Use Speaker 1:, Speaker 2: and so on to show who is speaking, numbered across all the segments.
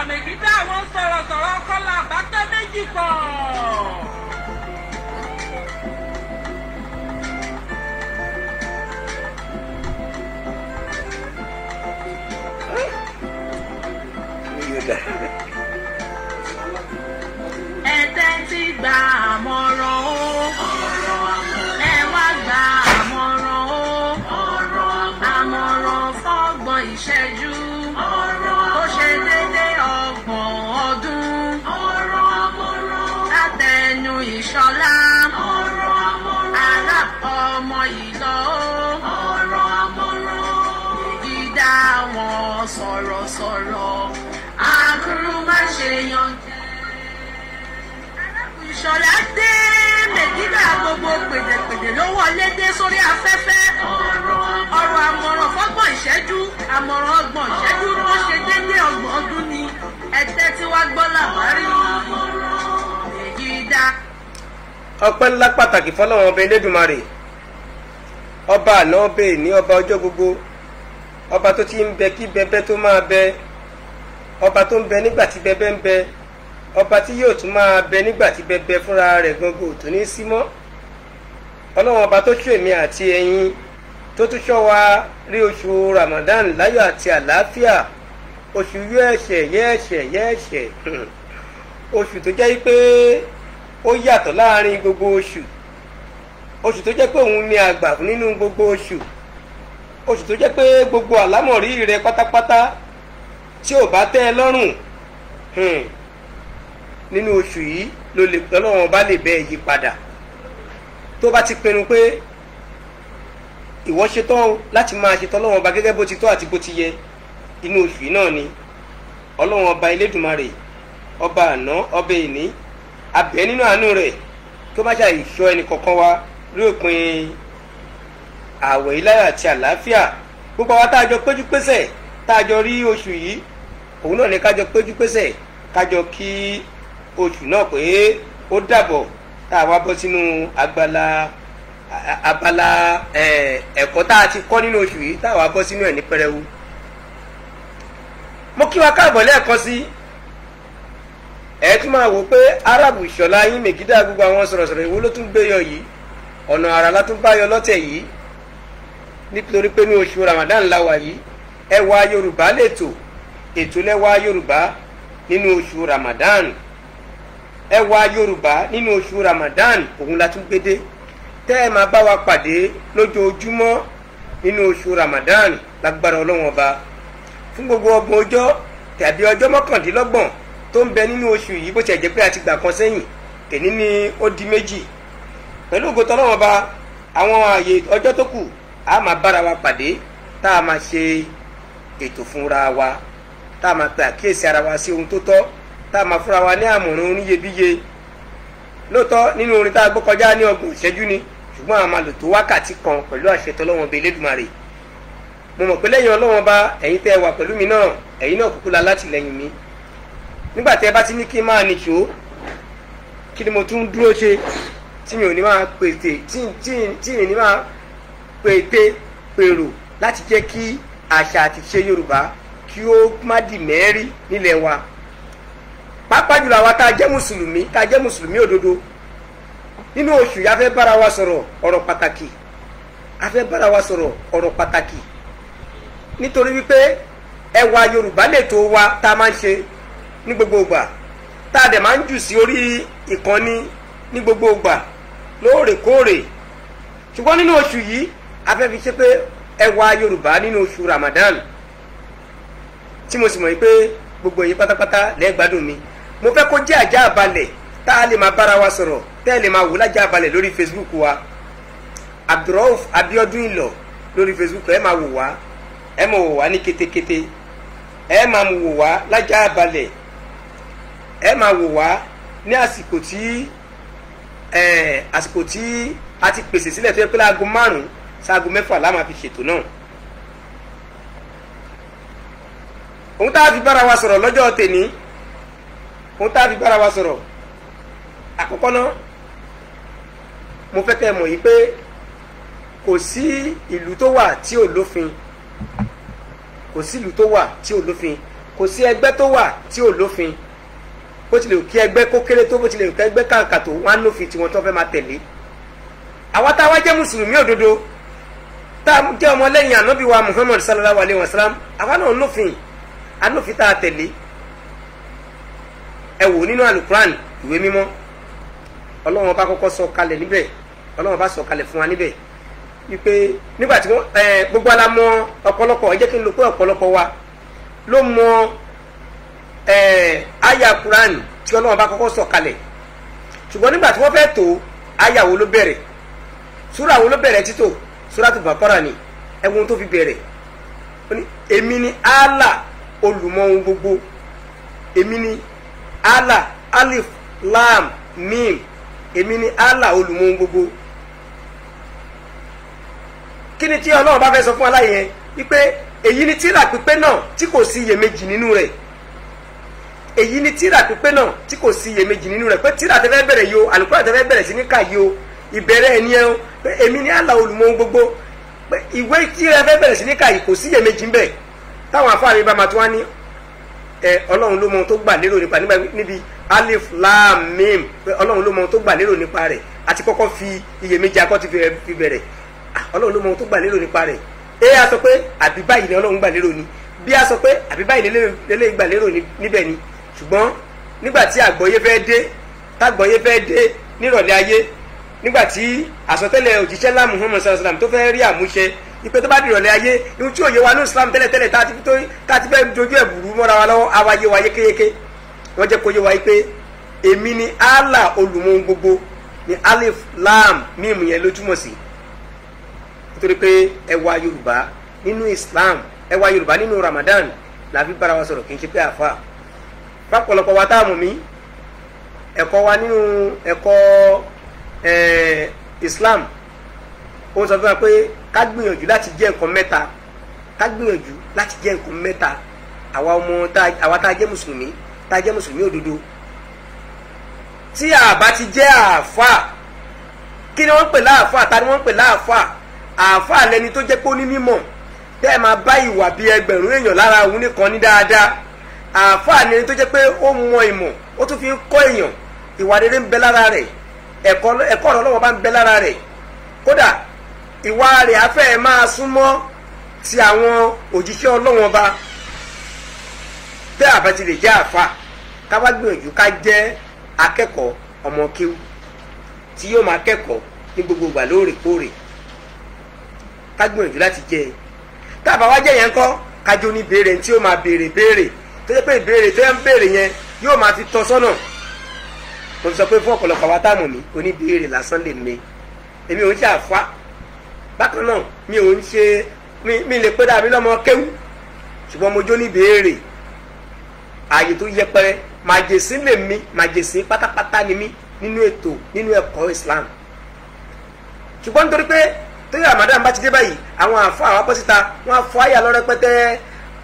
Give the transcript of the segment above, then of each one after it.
Speaker 1: Mègídà àwọn sọ̀rọ̀sọ̀rọ̀ kọ́lá àbátẹ́ méjì pọ̀. Ẹ̀tẹ́ ti gba àmọ̀ràn o, ẹ wá gba àmọ̀ràn o, àmọ̀ràn fọ́gbọ̀n ìṣẹ́jú, ó ṣe dédé ọgbọ̀n ọdún, látẹnu Ìṣọ̀lá, alápọ̀ ọmọ ìlọ o, Mègídà wọn sọ̀rọ̀sọ̀rọ̀, àkúrú má ṣe yan jẹ́. Ìṣọ̀lá dé, Mègídà gbogbo pèdèpèdè ló wọlé dé sórí afẹ́fẹ́. Ọ̀rọ̀ àmọ̀ràn fọ́gbọ̀n ìṣẹ́jú, àmọ̀ràn ọgbọ̀n ìṣẹ́jú tó ṣe déédéé ọgbọ̀n ọdún ni ẹ̀tẹ́ tí wàá gbọ́ làbárí Mègídà.
Speaker 2: ọpẹ́ ńlá pàtàkì fọ́lọ́run ọba Elédùmarè, ọba àná ọba èní, ọba ọjọ́ gbogbo, ọba tó ti ń bẹ kí bẹbẹ tó máa bẹ, ọba tó ń bẹ nígbà tí bẹbẹ ń bẹ, ọba tí yóò tún máa bẹ nígbà tí bẹbẹ fúnra rẹ̀ gangan ò tó ní sí mọ́. Ọlọ́run ọba tó ṣọ́ èmi àti ẹ̀yin, tó tún ṣọ́ wa rí oṣù Ramadan láyọ̀ àti àlàáfíà, oṣù yẹ́ẹ̀ṣẹ̀ oṣù tó jẹ́ pé ó yàtọ̀ láàrin gbogbo oṣù, oṣù tó jẹ́ pé òun ni àgbà nínú gbogbo oṣù, oṣù tó jẹ́ pé gbogbo àlámọ̀rí rẹ pátápátá tí ò bá tẹ́ ẹ lọ́rùn nínú oṣù yìí lọ́lọ́run bá lè bẹ́ẹ̀ yí padà. Tó bá ti pinnu pé ìwọ ṣetán láti máa ṣe tọ́lọ́run ọba gẹ́gẹ́ bó ti tọ́ àti bó ti yẹ, inú oṣù yìí náà ni Ọlọ́run ọba Elédùmarè, ọba àná ọba èní, abẹ́ nínú àánú rẹ̀ kí ó má ṣe ìṣọ́ ẹnì kọ̀ọ̀kan wa lópin ààwẹ̀ ìláyọ̀ àti àlàáfíà. Gbogbo àwa tá a jọ péjú pésẹ̀, tá a jọ rí oṣù yìí, òun náà ni ká jọ péjú pésẹ̀, ká jọ kí oṣù náà pé ó dàbọ̀, tá a wá bọ́ sínú abala ẹ̀kọ́ tá a ti kọ́ nínú oṣù yìí, tá a wá bọ́ sínú ẹ̀ ní pẹrẹwu. Mo kí wa káàbọ̀ lẹ́ẹ̀kan sí. Ẹ tún máa wò pé Arábù Ìṣọ̀lá yín Mègídà gbogbo àwọn sọ̀rọ̀sọ̀rọ̀ ìwó ló tún gbé yọ yìí, ọ̀nà àrà la tún bá yọ lọ́tẹ̀ yìí, nítorí pé ní oṣù Ramadan la wà yìí. Ẹwà Yorùbá lètò, ètò lẹ́wà Yorùbá nínú oṣù Ramadan. Ẹwà Yorùbá nínú oṣù Ramadan òun la tún gbédé, tẹ́ ẹ máa bá wa pàdé lójoojúmọ́ nínú oṣù Ramadan lágbára Ọlọ́run ọba fún gbogbo ọgbọ̀n ọjọ́ tàbí ọjọ́ mọ́kàndínlọ́gbọ̀n tó ń bẹ nínú oṣù yìí, bó tiẹ̀ jẹ́ pé a ti gbà kan sẹ́yìn, tèmi ni ó di méjì. Pẹ̀lú ògo t'Ọlọ́run ọba, àwọn ààyè ọjọ́ tó kù a máa bára wa pàdé, tá a máa ṣe ètò fúnra wa, tá a máa pe àkíyèsí ara wa sí ohun tó tọ́, tá a máa fúnra wa ní àmọ̀ràn oníyebíye. Lóòótọ́ nínú orin tá a gbọ́ kọjá ní ọgbọ̀n ìṣẹ́jú ni, ṣùgbọ́n a máa lò tó wákàtí kan pẹ̀lú àṣẹ t'Ọlọ́run ọba Elédùmarè. Mo mọ̀ pé lẹ́yìn Ọlọ́run ọba, ẹ̀yin tẹ́ ẹ wà pẹ̀lú mi náà, ẹ̀yin náà kúkú la látìlẹ́yìn mi. Nígbà tí ẹ bá ti ní kí n máa nìṣó, kí ni mo tún dúró ṣe tí mi ò ní máa pètè, tí mi ní máa pètè pèrò láti jẹ́ kí àṣà àti ṣe Yorùbá kí ó má di mẹ́rí nílẹ̀ wa. Pàápàá jùlọ àwa tá a jẹ́ mùsùlùmí òdodo, nínú oṣù yìí a fẹ́ bára wa sọ̀rọ̀ ọ̀rọ̀ pàtàkì, nítorí wípé ẹwà Yorùbá lètò wa tá a máa ń ṣe ní gbogbo ìgbà, tá a dẹ̀ máa ń jù sí orí ìkànnì ní gbogbo ìgbà lóòrèkóòrè. Ṣùgbọ́n nínú oṣù yìí a fẹ́ fi ṣe pé ẹwà Yorùbá nínú oṣù Ramadan, tí mo sì mọ̀ pé gbogbo èyí pátápátá lẹ́gbàdùn mi. Mo fẹ́ kó jẹ́ àjá àbalẹ̀ tá a lè máa bára wa sọ̀rọ̀, tẹ́ ẹ lè máa wò lájà àbalẹ̀ lórí Facebook wa, Abdulrauf Abiodun Ìlọ̀ lórí Facebook. Ẹ máa wò wá ní kétékété, ẹ máa wò wá lájà àbalẹ̀, ẹ máa wò wá ní àsìkò tí a ti pèsè sílẹ̀, tó yẹ pé láago 5 sáago 6 la máa fi ṣètò náà. Ohun tá a fi bára wa sọ̀rọ̀ lọ́jọ́ tèní, àkọ́kọ́ náà mo fẹ́ kẹ́ ẹ mọ̀ yìí pé kò sí ìlú tó wà tí ò lófin, kò sí ẹgbẹ́ tó wà tí ò lófin bó tilẹ̀ kí ẹgbẹ́ kó kéré tó bó tilẹ̀ kí ẹgbẹ́ kàǹkà tó wọ́n á lófin tí wọ́n tó fẹ́ máa tẹ̀lé. àwa tá a wá jẹ́ mùsùlùmí òdodo tá a jẹ́ ọmọ lẹ́yìn ànábì wa Muhammad sallallahu alayhi wa sallam àwa náà lófin anófin tá a tẹ̀lé. ẹ wò nínú alukuran ìwé mímọ́ ọlọ́run bá kọ́kọ́ sọ kalẹ̀ níbẹ̀ ọlọ́run bá sọ kalẹ̀ fún wa níbẹ̀ wípé nígbà tí wọ́n gbogbo ala mọ̀ ọ̀pọ̀lọpọ̀ ẹ jẹ́ kí n lò pé ọ̀pọ̀lọpọ̀ wa ló mọ̀ àyà Quran tí ọlọ́run bá kọ́kọ́ sọ kalẹ̀ ṣùgbọ́n nígbà tí wọ́n fẹ́ tó àyà wo ló bẹ̀rẹ̀ súrà wo ló bẹ̀rẹ̀ títò Suratul Baqara ni ẹ̀wọ̀n tó fi bẹ̀rẹ̀ èmi ni Allah olùmọ̀ ohun gbogbo èmi ni Allah alif lam mim èmi ni Allah olùmọ̀ ohun gbogbo. kí ni tí ọlọ́run bá fẹ́ sọ fún aláyẹ yẹn wípé èyí ni tírà pípé náà tí kò sí iyèméjì nínú rẹ̀ èyí ni tírà pípé náà tí kò sí iyèméjì nínú rẹ̀ pé tírà tẹ́fẹ́ bẹ̀rẹ̀ yìí o àlùkùránì tẹ́fẹ́ bẹ̀rẹ̀ sí ní kà yìí o ìbẹ̀rẹ̀ ẹ̀ ní ẹ o pé èmi ni Allah olùmọ̀ ohun gbogbo pé ìwé tírà tẹ́fẹ́ bẹ̀rẹ̀ sí ní kà yìí kò sí iyèméjì ńbẹ̀ táwọn afáàrí bá máa tún wá ní ọlọ́run ló mọ ohun tó gbà lérò nípa níbi alif lam mim pé ọlọ́run ló mọ ohun tó gbà lérò nípa rẹ̀ àti kọ́kọ́ fi iyèméjì akọ́ ti fi bẹ̀rẹ̀ ọlọ́run ló mọ ohun tó gbà lérò nípa rẹ̀ a sọ pé àbí báyìí ni ọlọ́run gbà lérò ni bí a sọ pé àbí báyìí lélẹ́ gbà lérò níbẹ̀ ni ṣùgbọ́n nígbà tí àgbọ́yé fẹ́ dé nírọ̀lẹ́ ayé nígbà tí àsọtẹ́lẹ̀ òjíṣẹ́ ńlá Muhammad sallallahu alaihi wasallam tó fẹ́ rí àmúṣẹ ipe tó bá di ìrọ̀lẹ́ ayé ihun tí òye wa ní Islam tẹ́lẹ̀tẹ́lẹ̀ tá a ti fẹ́ dojú ẹ̀ burú mọ́ra wa lọ́wọ́ awáyé wa yékéyéké wọ́n jẹ́ kó yé wa yí pé èmi ni Allah olùmọ̀ ohun gbogbo ni alif lam mim yẹn ló túmọ̀ sí nítorí pé ẹwà Yorùbá nínú Islam ẹwà Yorùbá nínú Ramadan la fi bára wa sọ̀rọ̀ kì í ṣe pé àfa fápọ̀lọpọ̀ wa tá a mọ̀ mí ẹ̀kọ́ wa nínú ẹ̀kọ́ Islam ó sọ fún wa pé ká gbìyànjú láti jẹ́ nǹkan mẹ́ta ká gbìyànjú láti jẹ́ nǹkan mẹ́ta àwa tá a jẹ́ mùsùlùmí tá a jẹ́ mùsùlùmí òdodo tí a bá ti jẹ́ àáfà kí ni wọ́n ń pè láàfà ta ni wọ́n ń pè láàfà àáfà lẹni tó jẹ́ pé ó ní mímọ̀ tẹ́ ẹ máa bá ìwà bíi ẹgbẹ̀rún èèyàn lára òun nìkan ní dáadáa àáfà ni ẹni tó jẹ́ pé ó mọ ìmọ̀ ó tún fi ń kọ́ èèyàn ìwà rere ń bẹ lára rẹ̀ ẹ̀kọ́ ọ̀rọ̀ Ọlọ́run bá ń bẹ lára rẹ̀ kódà ìwà rẹ̀ afẹ́ máa súnmọ́ ti àwọn òjíṣẹ́ Ọlọ́run Ọba tẹ́ àbá ti lè jẹ́ àáfà ká wá gbìyànjú ká jẹ́ akẹ́kọ̀ọ́ ọmọ kíw tí yóò máa kẹ́kọ̀ọ́ ní gbogbo ìgbà lóòrèkóòrè ká gbìyànjú láti jẹ́ tá a bá wá jẹ́ yẹn kọ́ kájọ ní béèrè tí yóò máa béèrè tó yẹ pé ìbéèrè tó yẹ ń béèrè yẹn yóò máa fi tọ́ sọ́nà mo sọ pé fún ọ̀pọ̀lọpọ̀ àwa táàmù mi oníbéèrè lásán lè mi èmi ò ń ṣe àfa bákan náà mi ò ń ṣe mi lè pé dàbí lọ́mọ kéwú ṣùgbọ́n mo jó ní béèrè ààyè tó yẹpẹrẹ màjèsín lè mi màjèsín pátápátá ni mí nínú ẹ̀kọ́ Islam ṣùgbọ́n nítorí pé tóyè Ramadan bá ti dé báyìí àwọn àfa àwọn apọ́síta wọ́n á fọ àyà lọ́rẹ́pẹ́tẹ́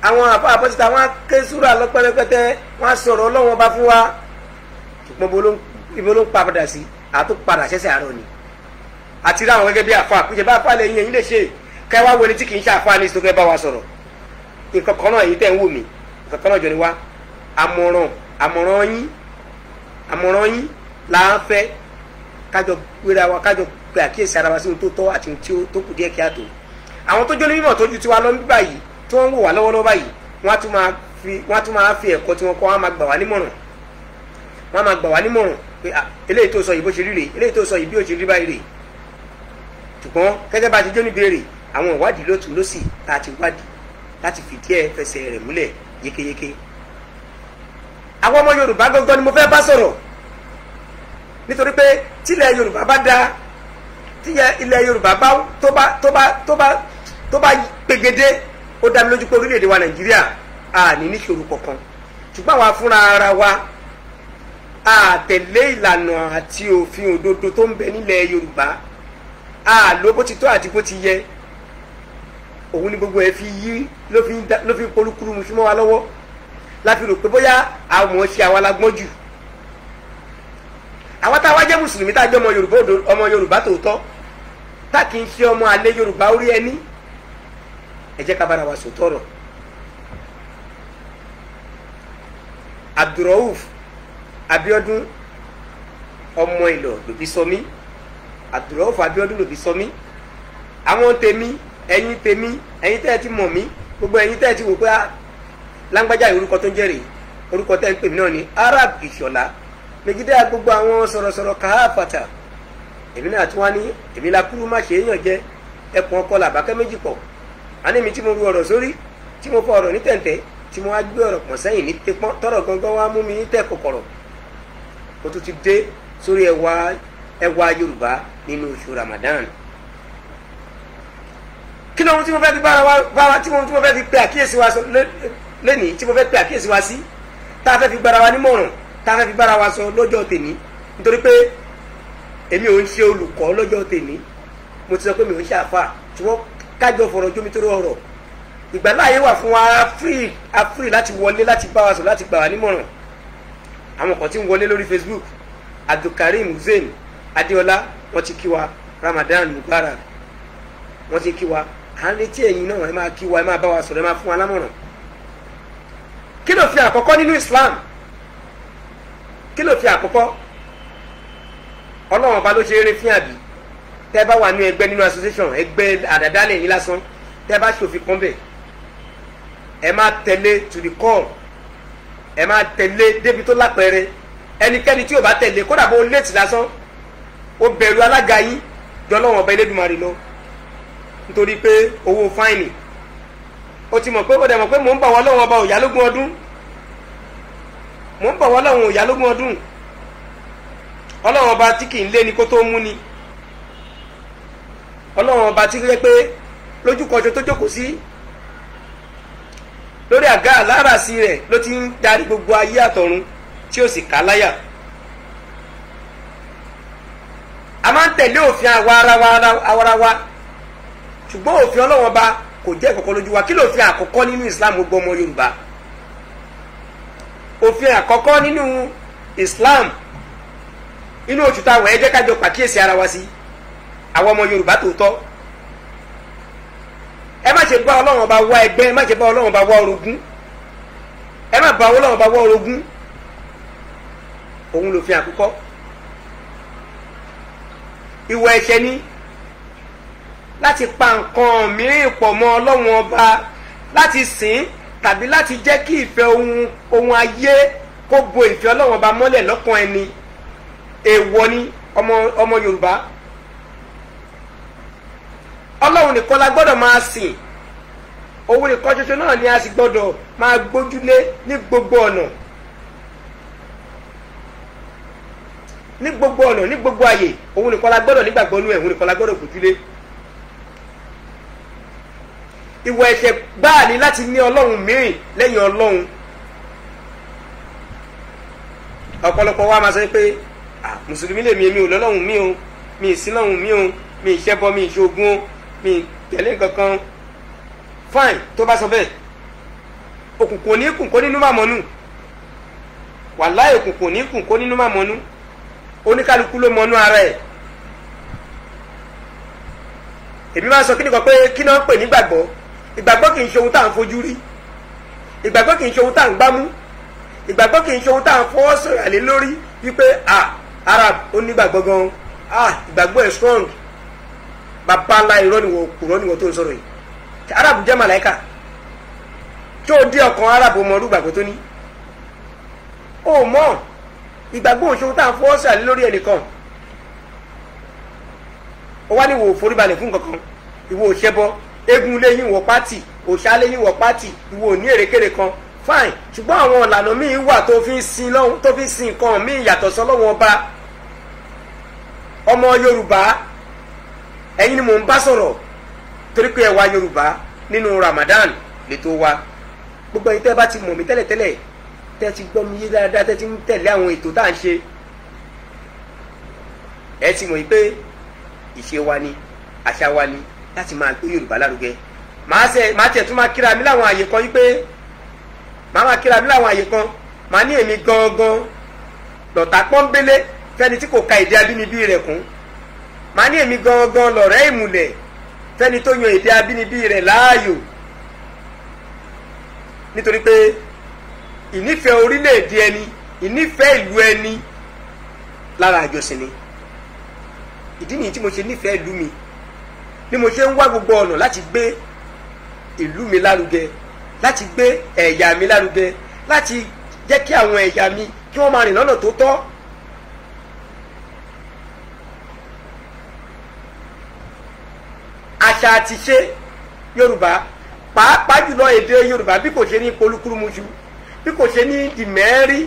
Speaker 2: àwọn àfa apọ́síta wọ́n á ké súrà lọ́pẹ́rẹ́pẹ́tẹ́ wọ́n á sọ̀rọ̀ Ọlọ́run Ọba fún wa ṣùgbọ́n ibo ló ń padà sí àtó padà ṣẹ̀ṣẹ̀ àárọ̀ ni àti rí àwọn gẹ́gẹ́ bí àfa àpèjẹ bá àfa lẹ́yìn ẹ̀yìn lè ṣe kẹwàá wọlé tí kì í ṣe àfa ní ìsìnkú ẹ bá wa sọ̀rọ̀ nǹkan kan náà èyí tẹ̀ ń wò mí nǹkan kan náà jọ ni wá àmọ̀ràn yín là ń fẹ́ kájọ gbéra wa kájọ pé àkíyèsí ara wa sí ohun tó tọ́ àti ohun tí ó tó kù díẹ̀ kí á tó àwọn tó jóni mímọ̀ tó ju tiwa lọ ní báyìí tí wọ́n ń wò wá lọ́wọ́lọ́wọ́ báyìí wọ́n á tún máa fi ẹ̀kọ́ tí wọ́n kọ́ wọ́n á máa gbà wá nímọ̀ràn pé eléyìí tó sọ yìí bó ṣe rí rèé eléyìí tó sọ yìí bí ó ṣe rí báyìí rèé ṣùgbọ́n gẹ́gẹ́ bá a ti jóni béèrè àwọn ìwádìí lótùú lósì tá a ti wádìí láti fìdí ẹ̀ fẹsẹ̀ rẹ̀ múlẹ̀ yékéyéké àwọn ọmọ Yorùbá gangan ni mo fẹ́ bá sọ̀rọ̀ nítorí pé tílẹ̀ Yorùbá bá dá tíyẹ ilẹ̀ Yorùbá tó bá pegedé ó dá mi lójú pé orílẹ̀-èdè wa Nàìjíríà a ní níṣòro kankan ṣùgbọ́n àwa fúnra ara wa a tẹ̀lé ìlànà àti òfin òdodo tó ń bẹ nílẹ̀ Yorùbá a lò bó ti tọ́ àti bó ti yẹ òun ni gbogbo ẹ̀ fi yí ló fi polúkúrú mu súnmọ́ wa lọ́wọ́ láti rò pé bóyá àwọn ọmọ ṣe àwa la gbọ́n jù àwọn táwa jẹ́ mùsùlùmí tá a jẹ́ ọmọ Yorùbá tòótọ́ tá kì í ṣe ọmọ alẹ́ Yorùbá orí ẹni ẹ jẹ́ ká bára wa sòótọ́ ọ̀rọ̀ Abdulrauf Abiodun ọmọ ìlọ lòbí sọmí, Abdulrauf Abiodun lòbí sọmí. Àwọn tèmi ẹ̀yin tẹ́ ẹ ti mọ̀ mí, gbogbo ẹ̀yin tẹ́ ẹ ti wò pé lágbájá orúkọ tó ń jẹ́ rèé, orúkọ tẹ́ ń pè mí náà ni Arab Ìṣọ̀lá Megida. Gbogbo àwọn sọ̀rọ̀sọ̀rọ̀ káfàtà, èmi náà tí wọ́n ní èmi la kúrú má ṣe èèyàn jẹ́, ẹkùn ọkọ làbákẹ́ méjì pọ̀. Àní mi tí mo ru ọ̀rọ̀ sórí, tí mo fọ ọ̀rọ̀ ní tẹ̀ǹtẹ̀, tí mo wá gbé ọ̀rọ̀ pọ̀ sẹ́yìn ní tẹpọ́n, tọ́rọ̀ gangan wá mú mi ní tẹ̀ kòkòrò. Mo tún ti dé sórí ẹwà Yorùbá nínú oṣù Ramadan. Kí lóhun tí mo fẹ́ fi bára tí mo fẹ́ fi pe àkíyèsí wa sọ lẹ́nìí, tí mo fẹ́ pe àkíyèsí wa sí, tá a fẹ́ fi gbára wa nímọ̀ràn, tá a fẹ́ fi bára wa sọ lọ́jọ́ tèmi, nítorí pé èmi ò ń ṣe olùkọ́ lọ́jọ́ tèmi, mo ti sọ pé mi ò ń ṣe àfà, ṣùgbọ́n kájọ fọ̀rọ̀ jómi tó rọrọ̀. Ìgbàláyé wà fún wa free láti wọlé láti bá wa sọ, láti gbà wá nímọ̀ràn. Àwọn kan tí ń wọlé lórí Facebook, Abdulkarim Hussein Adéọlá, wọ́n ti kí wa Ramadan Mubarak, wọ́n ti kí wa. À ń retí ẹ̀yin náà, ẹ máa kí wa, ẹ máa bá wa sọ̀rọ̀, ẹ máa fún wa lámọ̀ràn. Kí ló fi àkọ́kọ́ nínú Islam? Kí ló fi àkọ́kọ́? Ọlọ́run ọba ló ṣe eré fún àbí? Tẹ́ bá wà ní ẹgbẹ́ nínú association, ẹgbẹ́ àdàdálẹ̀ yín lásán, tẹ́ bá ṣòfin kan bẹ̀, ẹ máa tẹ̀lé to the call, ẹ máa tẹ̀lé débi tó lápẹẹrẹ. Ẹnikẹ́ni tí ò bá tẹ̀lé, kódà bó léètì lásán, ó bẹ̀rù alága yín jọ Ọlọ́run ọba Elédùmarè lọ, nítorí pé owó fáìnì. Ó ti mọ̀ pé ó dẹ̀ mọ̀ pé mò ń bà wọ́n Ọlọ́run ọba òyà lógún ọdún, mò ń bà wọ́n Ọlọ́run òyà lógún ọdún. Ọlọ́run ọba tí kì í lé ni kó tó mú ni, Ọlọ́run ọba tí yẹ pé lójú kọjọ tó jókòó sí lórí àga aláràsí rẹ̀ ló ti ń darí gbogbo ayé àtọ̀run, tí ó sì ká láyà. A máa ń tẹ̀lé òfin ara wa, ṣùgbọ́n òfin Ọlọ́run ọba kò jẹ́ ìkọ̀kọ̀ lójú wa. Kí ló fi àkọ́kọ́ nínú Islam gbogbo ọmọ Yorùbá? Òfin àkọ́kọ́ nínú Islam inú oṣù táwọn ẹ jẹ́ ká jọ pàkíyèsí ara wa sí, àwọn ọmọ Yorùbá tòótọ́. Ẹ má ṣe bá Ọlọ́run ọba wá ẹgbẹ́, ẹ má ṣe bá Ọlọ́run ọba wá orogún, ẹ má bá Ọlọ́run ọba wá orogún. Òun lòfin àkọ́kọ́. Ìwọ ẹ̀ṣẹ̀ ni láti pa nǹkan mìíràn pọ̀ mọ́ Ọlọ́run ọba, láti sìn tàbí láti jẹ́ kí ìfẹ́ ohun ayé kó bo ìfẹ́ Ọlọ́run ọba mọ́lẹ̀ lọ́kàn ẹni. Èèwọ̀ ni ọmọ Yorùbá. Ọlọ́run nìkan la gbọ́dọ̀ máa sìn, òun nìkan ṣoṣo náà ni a sì gbọ́dọ̀ máa gbójúlé ní gbogbo ọ̀nà, ní gbogbo ọ̀nà, ní gbogbo àyè. Òun nìkan la gbọ́dọ̀ nígbàgbọ́ nú ẹ̀, òun nìkan la gbọ́dọ̀ gbójúlé. Ìwọ ẹ̀ṣẹ̀ gbáà ni láti ní Ọlọ́run mìíràn lẹ́yìn Ọlọ́run. Ọ̀pọ̀lọpọ̀ wa máa sọ pé mùsùlùmí lèmi, èmi ò lọ́lọ́run mi o, mi ìsìn lọ́run mi o, mi ìṣẹ́bọ, mi ìṣogun o, mi tẹ̀lé kankan. Fine, tó bá sọ bẹ́ẹ̀, òkùnkùn ní kùnkó nínú màmọ́nù, wàláhì òkùnkùn ní kùnkó nínú màmọ́nù. Oníkálukú ló mọnú ara ẹ̀. Èmi máa sọ kíni kan pé kí náà ń pè nígbàgbọ́. Ìgbàgbọ́ kì í ṣe ohun tá à ń fojú rí, ìgbàgbọ́ kì í ṣe ohun tá à ń gbámú, ìgbàgbọ́ kì í ṣe ohun tá à ń fọwọ́ sọ̀rọ̀ lé lórí wípé Arab ó nígbàgbọ́ gan, ìgbàgbọ́ ẹ̀ strong. Bàbá ńlá irọ́ níwọ̀ tó ń sọ̀rọ̀ yìí. Arab jẹ́ màláíkà, tí ó dé ọkàn Arab mọ orú ìgbàgbọ́ tó ní. Ó mọ̀ ìgbàgbọ́ òṣòwò tá à ń fọwọ́ sọ̀rọ̀ lé lórí ẹnìkan. Ó wá ní ìwò foríbalẹ̀ fún kankan, ìwò òṣèbọ, eégún léyìn wọ pátì, òṣà léyìn wọ pátì, ìwò ní èrèkèrè kan. Fine, ṣùgbọ́n àwọn ọ̀lànà míì wà tó fi ń sin nǹkan míì yàtọ̀ sọ́lọ́wọ́n ọba. Ọmọ Yorùbá, ẹ̀yin ni mò ń bá sọ̀rọ̀, torí pé ẹ wá Yorùbá nínú Ramadan lètò wa. Gbogbo ẹ̀yin tẹ́ bá ti mọ̀ mí tẹ́lẹ̀tẹ́lẹ̀, tẹ́ ti gbọ́ mi yé dáadáa, tẹ́ ti ń tẹ̀lé àwọn ètò tá à ń ṣe, ẹ ti mọ̀ pé ìṣe wa ni, àṣà wa ni láti máa gbé Yorùbá lárugẹ. Màá tiẹ̀ tún máa kíra mi láwọn àyè kan wípé màá kíra mi láwọn àyè kan, màá ní èmi gangan lọ̀tá pọ́nbélé fẹ́ni tí kò ka èdè abínibí rẹ̀ kún. Màá ní èmi gangan lọ̀rẹ́ ìmùlẹ̀ fẹ́ni tó yan èdè abínibí rẹ̀ láàyò. Nítorí pé ìnífẹ̀ẹ́ orílẹ̀-èdè ẹni ìnífẹ̀ẹ́ ìlú ẹni lára àjọsìn ni. ìdí nìyí tí mo ṣe nífẹ̀ẹ́ ìlú mi ni mo ṣe ń wá gbogbo ọ̀nà láti gbé ìlú mi lárugẹ, láti gbé ẹ̀yà mi lárugẹ, láti jẹ́ kí àwọn ẹ̀yà mi kí wọ́n máa rìn lọ́nà tó tọ́. àṣà àti ṣe Yorùbá, pàápàá jùlọ èdè Yorùbá, bí kò ṣe ní polúkúrúmuṣu, bí kò ṣe ní dìmẹ́rí,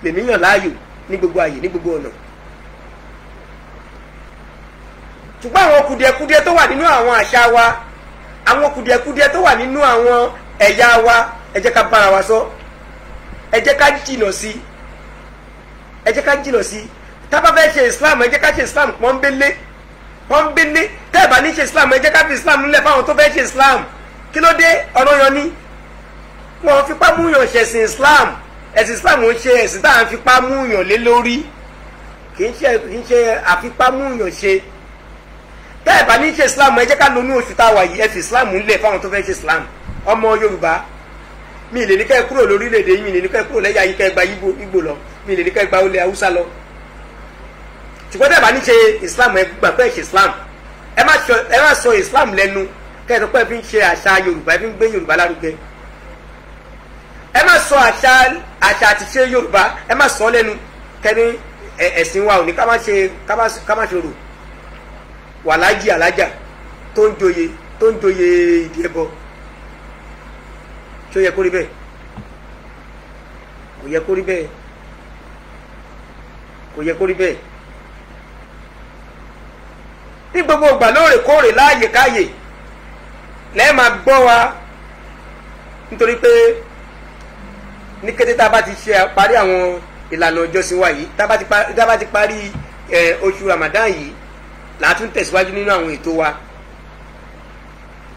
Speaker 2: lèmi yàn láàyò ní gbogbo àyè, ní gbogbo ọ̀nà. ṣùgbọ́n àwọn kùdìẹ̀kudiẹ tó wà nínú àwọn àṣà wa, àwọn kùdìẹ̀kudiẹ tó wà nínú àwọn ẹ̀yà wa, ẹ jẹ́ ká bára wa sọ, ẹ jẹ́ ká jìnà sí, ẹ jẹ́ ká jìnà sí. tá bá fẹ́ ṣe Islam, ẹ jẹ́ ká ṣe Islam pọ́nbélé pọ́nbélé. tẹ́ ẹ bá ní ṣe Islam, ẹ jẹ́ ká fi Islam nílẹ̀ fáwọn tó fẹ́ ṣe Islam. kí ló dé ọ̀rọ̀ yan ni wọ́n fipá múyàn ṣẹ̀sìn Islam. ẹ̀sìn Islam ń ṣe ẹ̀sìn tá à ń fipá múyàn lé lórí, kì í ṣe àfipá múyàn ṣe. tẹ́ ẹ bá ní ṣe Islam, ẹ jẹ́ ká lónú oṣù tá a wà yìí, ẹ fi Islam nílẹ̀ fáwọn tó fẹ́ ṣe Islam. ọmọ Yorùbá, mi lè ní kẹ́ kúrò lórílẹ̀‐èdè yìí, mi lè ní kẹ́ kúrò lẹ́yà yìí kẹ́ gba Ìgbò lọ, mi lè ní kẹ́ gba olè Haúsá lọ. ṣùgbọ́n tẹ́ ẹ bá ní ṣe Islam, ẹ gbà pé ẹ ṣe Islam. ẹ má sọ Islam lẹ́nu kẹ́ ẹ sọ pé ẹ fi ń ṣe àṣà Yorùbá, ẹ fi ń gbé Yorùbá lárugẹ. ẹ má sọ àṣà àti ṣe Yorùbá, ẹ má sọ lẹ́nu kẹ́ni ẹ̀sìn wa ò ní ká má ṣe rò. wàlájì alájà tó ń joyè ìdí ẹbọ, ṣó yẹ kó rí bẹ́ẹ̀? kò yẹ kó rí bẹ́ẹ̀, kò yẹ kó rí bẹ́ẹ̀. ní gbogbo ìgbà lóòrèkóòrè láàyè káàyè lẹ́ẹ̀ máa gbọ́ wa, nítorí pé ní kété tá a bá ti ṣe parí àwọn ìlànà ìjọsìn wa yìí, tá a bá ti parí oṣù Ramadan yìí, là á tún tẹ̀síwájú nínú àwọn ètò wa.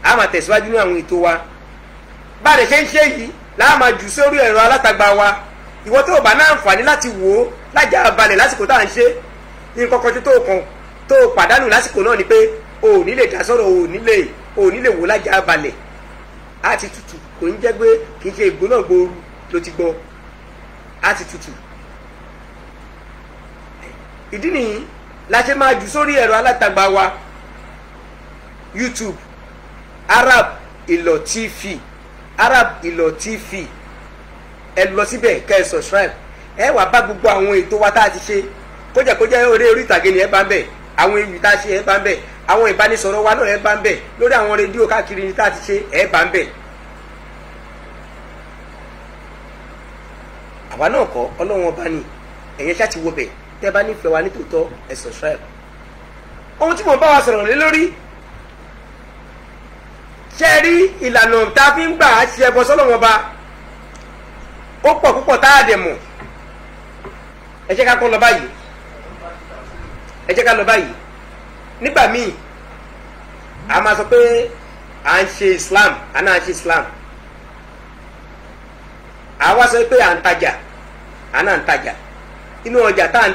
Speaker 2: a máa tẹ̀síwájú nínú àwọn ètò wa. bá a lè ṣe ń ṣe yìí là á máa jù sórí ẹ̀rọ alátagbà wa. ìwọ tó o bá náà àǹfààní láti wò ó lájà balẹ̀ lásìkò tá à ń ṣe, ní kọ́kọ́ tó o pàdánù lásìkò náà ni pé o ò ní lè dá sọ̀rọ̀, o ò ní lè wò lájà balẹ̀. á ti tutù, kò ń jẹ́ pé kì í ṣe ìgbóná gbooru ló ti gbọ́, á ti tutù. ìdí nìyí la ṣe máa jù sórí ẹ̀rọ alátagbà wa YouTube, Arab Ìlọ̀ TV, Arab Ìlọ̀ TV. ẹ lọ síbẹ̀ kẹ́ ẹ subscribe, ẹ wá bá gbogbo àwọn ètò wa tá a ti ṣe, kójẹ́ orí ìtàgé ni ẹ bá ń bẹ̀, àwọn ewì tá a ṣe ẹ bá ń bẹ̀, àwọn ìbánisọ̀rọ̀ wa náà ẹ bá ń bẹ̀, lórí àwọn rédíò káàkiri ni tá a ti ṣe ẹ bá ń bẹ̀. àwa náà kọ́ Ọlọ́run ọba ni, ẹ̀yẹ ṣáà ti wọ bẹ̀. tẹ́ bá nífẹ̀ẹ́ wa nítòótọ́ ẹ subscribe. ohun tí mo bá wa sọ̀rọ̀ lé lórí, ṣe rí ìlànà tá a fi ń gbà á ṣe ẹbọ sọ́lọ́run ọba, ó pọ̀ púpọ̀ tá a dẹ̀ mọ̀. ẹ jẹ́ ká kọ́ lọ báyìí, ẹ jẹ́ ká lọ báyìí. nígbà míì a máa sọ pé à ń ṣe Islam, à náà ń ṣe Islam. àwa sọ pé à ń tajà, à náà ń tajà. inú ọjà tá ń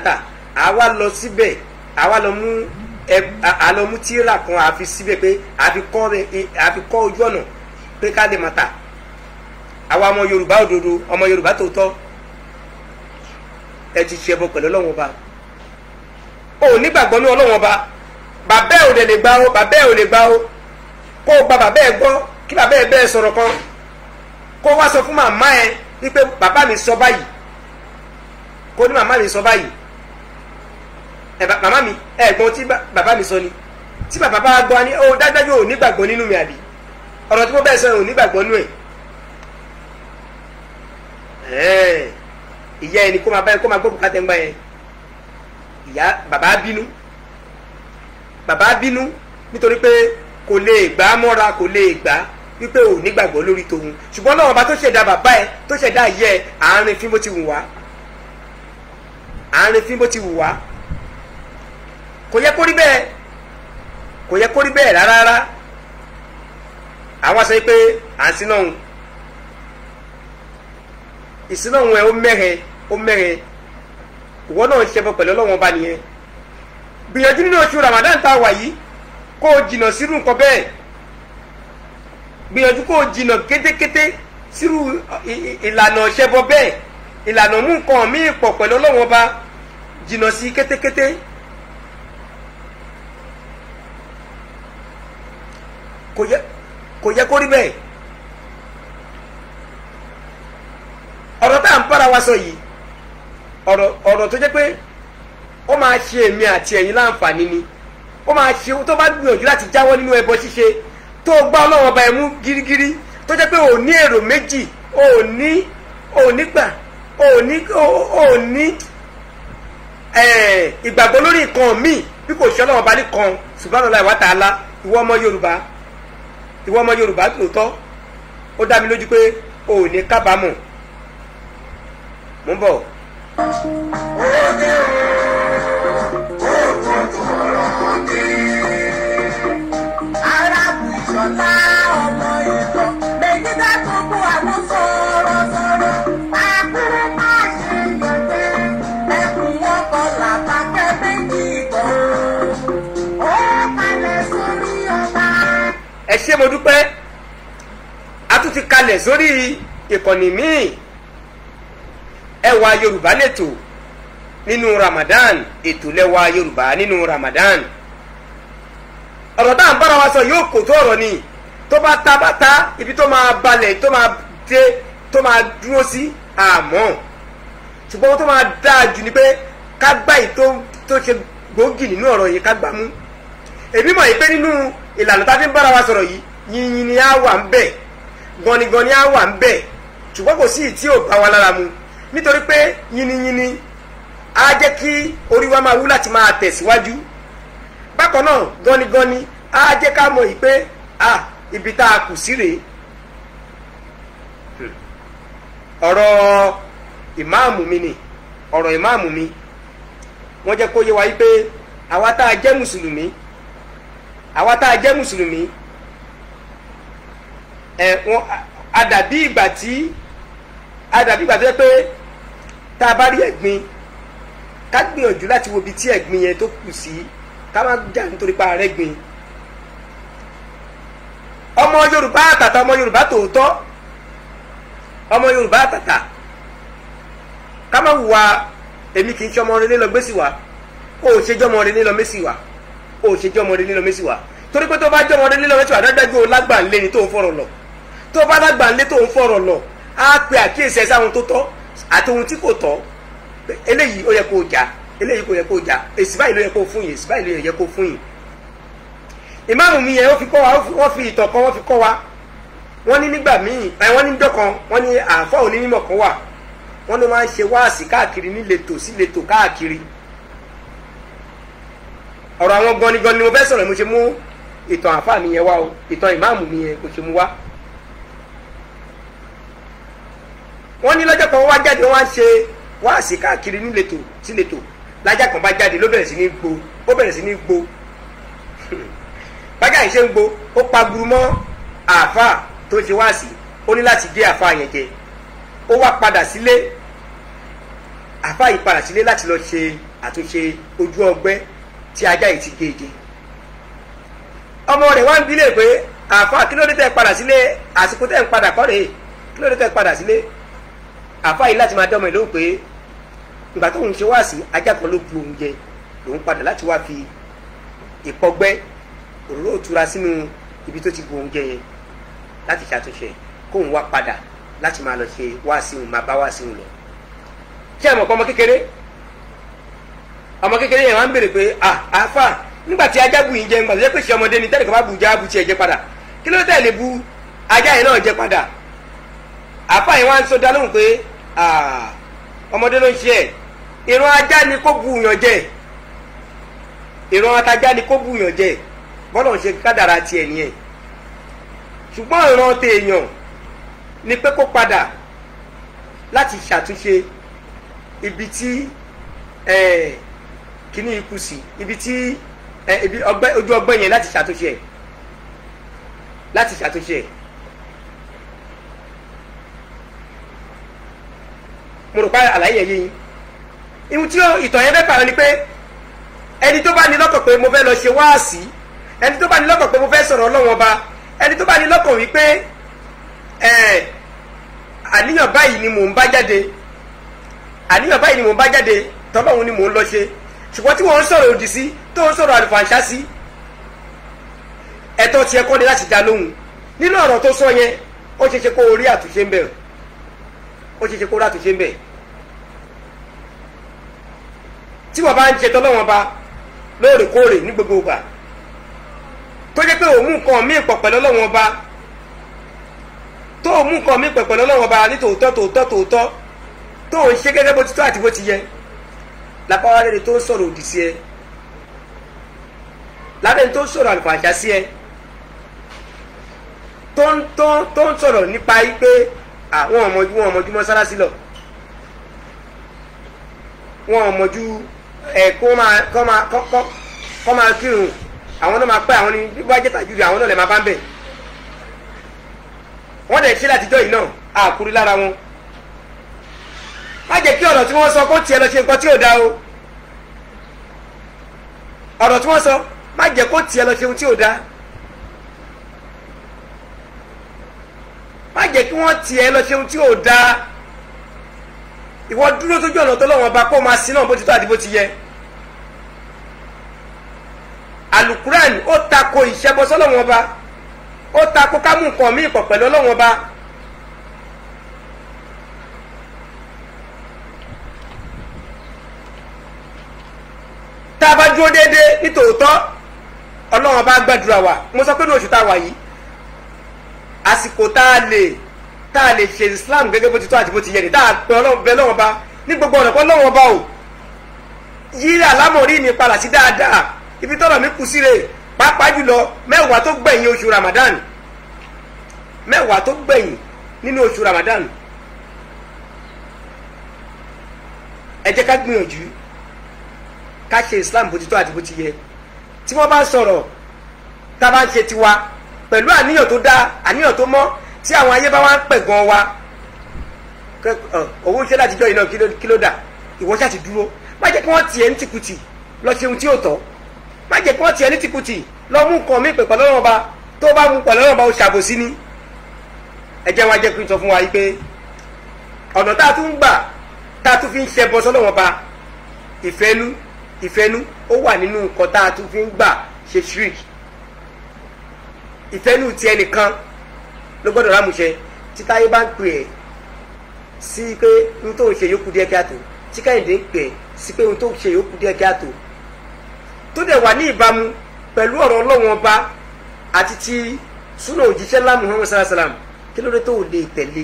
Speaker 2: tà àwa lọ síbẹ̀, àwa lọ mú tíra kan àfi síbẹ̀ pé àfi kọ́ ojú ọ̀nà pé ká lè máa tà. àwa ọmọ Yorùbá òdodo, ọmọ Yorùbá tòótọ́, ẹ ti ṣe ẹbọ pẹ̀lú Ọlọ́run ọba. o nígbàgbọ́ ní Ọlọ́run ọba, bàbá ẹ̀ ò lè gbà ó, bàbá ẹ̀ ò lè gbà ó. kó o gba bàbá ẹ̀ gbọ́, kí bàbá ẹ̀ bẹ́ẹ̀ sọ̀rọ̀ kan, kó o wá sọ fún màmá ẹ̀ wípé bàbá mi sọ báyìí, kó ní màmá mi sọ báyìí. màmá mi ẹ̀gbọ́n tí bàbá mi sọ ni, tí bàbá bá gbọ́ ni ó dájú ò nígbàgbọ́ nínú mi àbí ọ̀rọ̀ tí mo bẹ́ẹ̀ sọ ò nígbàgbọ́ nínú ẹ̀. ìyá ẹni kó máa gbọ́ bùkátẹ́ ń gbá yẹn. bàbá bínú nítorí pé kò lè gbà á mọ́ra, kò lè gbà á wípé ò nígbàgbọ́ lórí tòun. ṣùgbọ́n náà ọba tó ṣẹ̀dá bàbá ẹ, tó ṣẹ̀dá ìyá ẹ, àárín fín bó ti wù wá, àárín fín bó ti wù wá. kò yẹ kó rí bẹ́ẹ̀, kò yẹ kó rí bẹ́ẹ̀ rárá. àwọn sọ pé à ń sin náà, ìsin náà ẹ ó mẹ́rẹ̀ ìwọ náà ń ṣẹbọ pẹ̀lú Ọlọ́run ọba nìyẹn. gbìyànjú nínú oṣù Ramadan tá a wà yìí kó o jìnnà sírú nǹkan bẹ́ẹ̀, gbìyànjú kó o jìnnà kétékété sírú ìlànà ṣẹbọ bẹ́ẹ̀, ìlànà mú nǹkan míì pọ̀ pẹ̀lú Ọlọ́run ọba, jìnnà sí kétékété. kò yẹ kó rí bẹ́ẹ̀. ọ̀rọ̀ tá à ń bára wa sọ yìí ọ̀rọ̀ tó jẹ́ pé ó máa ṣe èmi àti ẹ̀yin láǹfààní ni. ó máa ṣe tó bá gbìyànjú láti jáwọ́ nínú ẹbọ ṣíṣe, tó gbá Ọlọ́run ọba ẹ̀ mú gírígírí, tó jẹ́ pé ò ní èrò méjì, ò ní ìgbàgbọ́ lórí nǹkan míì bí kò ṣe Ọlọ́run ọba nìkan subhanallahi wa ta'ala. ìwọ ọmọ Yorùbá tòótọ́, ó dá mi lójú pé ò ní kábàámọ̀. mo ń bọ̀.
Speaker 1: Arábùsọ̀lá ọmọ ìtàn Mègídà tó kú àwọn sọ̀rọ̀sọ̀rọ̀ àkúrú má ṣe yọ̀tẹ̀ ẹkùn wọn kọ làbàkẹ́ méjì gan ó kalẹ̀ sórí ọba.
Speaker 2: ẹ ṣé mo dúpẹ́, a tún ti kalẹ̀ sórí ìkànnì míì. Ẹwà Yorùbá lẹ́tọ̀ nínú Ramadan, ètò lẹ́wà Yorùbá nínú Ramadan. ọ̀rọ̀ tá à ń bára wa sọ yóò kò tó ọ̀rọ̀ ni, tó bá ta bá ta, ibi tó máa balẹ̀, tó máa dé, tó máa dúró sí àmọ́. ṣùgbọ́n tó máa dáa jù ni pé ká gbá yìí tó ṣe gbòógì nínú ọ̀rọ̀ yìí ká gbá mú. èmi mọ̀ yìí pé nínú ìlànà tá a fi ń bára wa sọ̀rọ̀ yìí, yìnyín ni á wà ń bẹ̀, gọnigọni á wà ń bẹ̀, ṣùgbọ́n kò sí ìtí ò bá wa lára mu, nítorí pé yìnyín á jẹ́ kí orí wa máa wú láti máa tẹ̀síwájú. bákan náà gọnigọni á jẹ́ ká mọ̀ yìí pé ibi tá a kù sí rèé. ọ̀rọ̀ ìmáàmù mi ni ọ̀rọ̀ ìmáàmù mi, wọ́n jẹ́ kó yé wa yìí pé àwa tá a jẹ́ mùsùlùmí adàbí ìgbà tó yẹ pé tá a bá rí ẹ̀gbin, ká gbìyànjú láti wo ibi tí ẹ̀gbin yẹn tó kù sí, ká má jà nítorí pa ààrẹ gbin. ọmọ Yorùbá àtàtà, ọmọ Yorùbá tòótọ́, ọmọ Yorùbá àtàtà, ká má hùwà èmi kì í ṣe ọmọ relé lọ gbé sí wa, ó ṣe jẹ́ ọmọ relé lọ mẹ́sì wa, ó ṣe jẹ́ ọmọ relé lọ mẹ́sì wa. torí pé tó bá jẹ́ ọmọ relé lọ mẹ́sì wa, dájú lágbàǹlé ni tó ń fọ̀rọ̀ lọ. tó bá lágbàǹlé tó ń fọ̀rọ̀ lọ, á pe àkíyèsí ẹ sáwọn tó tọ́ àti ohun tí kò tọ́. eléyìí ó yẹ kó jà, eléyìí kò yẹ kó jà, èsì báyìí ló yẹ kó fún yìí, èsì báyìí ló yẹ kó fún yìí. ìmáàmù mi yẹn ó fi kọ́ wa, wọ́n fi ìtàn kan wọ́n fi kọ́ wa. wọ́n ní nígbà míì, wọ́n ní níjọ́ kan, wọ́n ní àáfà onímọ̀ kan wà, wọ́n ní máa ń ṣe wáàsí káàkiri níletò sí letò káàkiri. ọ̀rọ̀ àwọn ganigani ni mo fẹ́ sọ̀rọ̀, mo ṣe mú ìtàn àáfà mi yẹn wá o, ìtàn ìmáàmù mi yẹn kò ṣe mú wá. wọ́n ní lọ́jọ́ kan wá jáde, wọ́n wá ń ṣe wáàsí káàkiri níletò sí letò, lájà kan bá jáde ló bẹ̀rẹ̀ sí ní gbó, bájà yìí ṣe ń gbó, ó pa gburu mọ́ àáfà tó ń ṣe wáàsí, ó ní láti gé àáfà yẹn jẹ. ó wá padà sílé, àáfà yìí padà sílé láti lọ ṣe àtúnṣe ojú ọgbẹ́ tí ajá yìí ti gé jẹ. ọmọ rẹ̀ wá ń bi léèrè pé àáfà kí ló dé tẹ́ padà sílé, àsìkò tẹ́ ń padà kọ́ rèé, kí ló dé tẹ́ padà sílé. àáfà yìí láti máa dánmọ̀ lóhùn pé ìgbà tóun ṣe wáàsí, ajá kan ló bu òun jẹ, lòun padà láti wá fi ìpọgbẹ́ òróró òtura sínú ibi tó ti bu òun jẹ yẹn láti ṣàtúnṣe, kóun wá padà láti máa lọ ṣe wáàsí òun, máa bá wáàsí òun lọ. ṣé ẹ mọ̀ pé ọmọ kékeré yẹn wá ń béèrè pé àáfà nígbà tí ajá bu yín jẹ, nígbà tó jẹ́ pé ṣe ọmọdé ni, tẹ́lẹ̀ kan bá bu já bu tiẹ̀ jẹ padà, kí ló tẹ̀lé bu ajá yẹn náà jẹ padà. àáfà yẹn wá ń sọ dá lóhùn pé ọmọdé ló ń ṣe ẹ̀, ìran ajá ni kó bu yàn jẹ, ìran atajá ni kó bu yàn jẹ, bọ́lọ̀ ń ṣe kádàrá tiẹ̀ nìyẹn. ṣùgbọ́n ìran tèèyàn ni pé kó padà láti ṣàtúnṣe ibi tí kíní ikú sí, ibi tí ibi ojú ọgbẹ́ yẹn, láti ṣàtúnṣe ẹ̀. mo rò pé àlàyé yẹn yín. ihun tí ìtàn yẹn fẹ́ pàrọ̀ ni pé ẹni tó bá ní lọ́kàn pé mo fẹ́ lọ ṣe wáàsí, ẹni tó bá ní lọ́kàn pé mo fẹ́ sọ̀rọ̀ Ọlọ́run Ọba, ẹni tó bá ní lọ́kàn wípé àníyàn báyìí ni mò ń bá jáde àníyàn báyìí ni mò ń bá jáde tọ́lọ́hun ni mò ń lọ ṣe ṣùgbọ́n tí wọ́n ń sọ̀rọ̀ òdì sí tó ń sọ̀rọ̀ àlùfàǹṣá sí ẹ̀tọ́ tiẹ̀ kọ́ ni láti dá lóhùn nínú ọ̀rọ̀ tó sọ yẹn ó ṣe ṣe kó orí àtúnṣe ń bẹ̀ ó ṣe ṣe kó orí àtúnṣe ń bẹ̀ tí wọ́n bá ń ṣe tọ́lọ́wọ́n ba lóòrèkóòrè ní gbogbo ìgbà tó jẹ́ pé òun nǹkan míì pọ̀ pẹ̀lú Ọlọ́run Ọba tó mú nǹkan míì pọ̀ pẹ̀lú Ọlọ́run Ọba ní tòótọ́ tó ń ṣe gẹ́gẹ́ bó ti tó àti bó ti yẹ lápá wa lẹ́ni tó ń sọ̀rọ̀ òdì sí ẹ lábẹ́ni tó ń sọ̀rọ̀ àlùfàǹṣá sí ẹ tó ń sọ̀rọ̀ nípa pé àwọn ọmọjú mọ́sálásí lọ wọn ọmọjú kọ́ máa kírun àwọn náà máa pẹ́ àwọn ní wájẹ́ tàjúdì àwọn náà lè máa bá ń bẹ̀ wọ́n dẹ̀ ṣe látijọ́ yìí náà àkúrí lára wọn má jẹ́ kí ọ̀rọ̀ tí wọ́n sọ kó tiẹ̀ lọ ṣe nǹkan tí ò dá o ọ̀rọ̀ tí wọ́n sọ má jẹ́ kó tiẹ̀ lọ ṣe ohun tí ò dá má jẹ́ kí wọ́n tiẹ̀ lọ ṣe ohun tí ò dá ìwọ dúró sójú ọ̀nà tó lọ́wọ́n ba kó máa sin náà bó ti tó àti bó ti yẹ alukuran ó tako ìṣẹ́bọ sọ́lọ́wọ́n ba ó tako ká mú nǹkan míì pọ̀ pẹ̀lú Ọlọ́wọ́n ba tá a bá dúró déédéé nítòótọ́ Ọlọ́wọ́n bá gbàdúrà wa mo sọ pé ní oṣù tá a wà yìí àsìkò tá a lè ṣe Islam gẹ́gẹ́ bó ti tó àti bó ti yẹ ni tá a pè Ọlọ́wọ́n bá ní gbogbo ọ̀nà pé Ọlọ́wọ́n bá o yí àlámọ̀rí mi padà sí dáadáa ibi tọ́rọ̀ mi kù sí rè pàápàá jùlọ mẹ́wàá tó gbẹ̀yìn oṣù Ramadan mẹ́wàá tó gbẹ̀yìn nínú oṣù Ramadan ẹ jẹ́ ká gbìyànjú ká ṣe Islam bó ti tó àti bó ti yẹ tí wọ́n bá sọ̀rọ̀ tá a bá ń ṣe tiwa pẹ̀lú àníyàn tó dáa àníyàn tó mọ́ tí àwọn ayé bá wá ń pẹ̀ gan wa owó iṣẹ́ látijọ́ yìí náà kí ló dà ìwọ ṣáà ti dúró má jẹ́ kí wọ́n tiẹ̀ ní tìkùtì lọ ṣe ohun tí yóò tọ́ má jẹ́ kí wọ́n tiẹ̀ ní tìkùtì lọ mú nǹkan mí pẹ̀lú Ọlọ́run Ọba tó bá mú pẹ̀lú Ọlọ́run Ọba ó ṣàbòsí ní ẹ jẹ́ wọn jẹ́ kí n sọ fún wa yìí pé ọ̀nà tá a tún gbà tá a tún fi ń ṣe bọ́ sọ́lọ́run Ọba ìfẹ́nú ó wà nínú nǹkan tá a tún fi ń gbà ṣe shirk ìfẹ́nú ti ẹnìkan ló gbọ́dọ̀ rámùṣẹ tí Táyé bá ń pè ẹ́ sí pé ohun tó ń ṣe yókù díẹ̀ kíá tó tí Kẹ́hìndé ń pè ẹ́ sí pé ohun tó ń ṣe yókù díẹ̀ kíá tó tó dẹ̀ wà ní ìbámu pẹ̀lú ọ̀rọ̀ Ọlọ́run Ọba àti ti súnà òjíṣẹ́ ńlá Muhammad sallallahu alaihi wasallam kí ló dé tó lè tẹ̀lé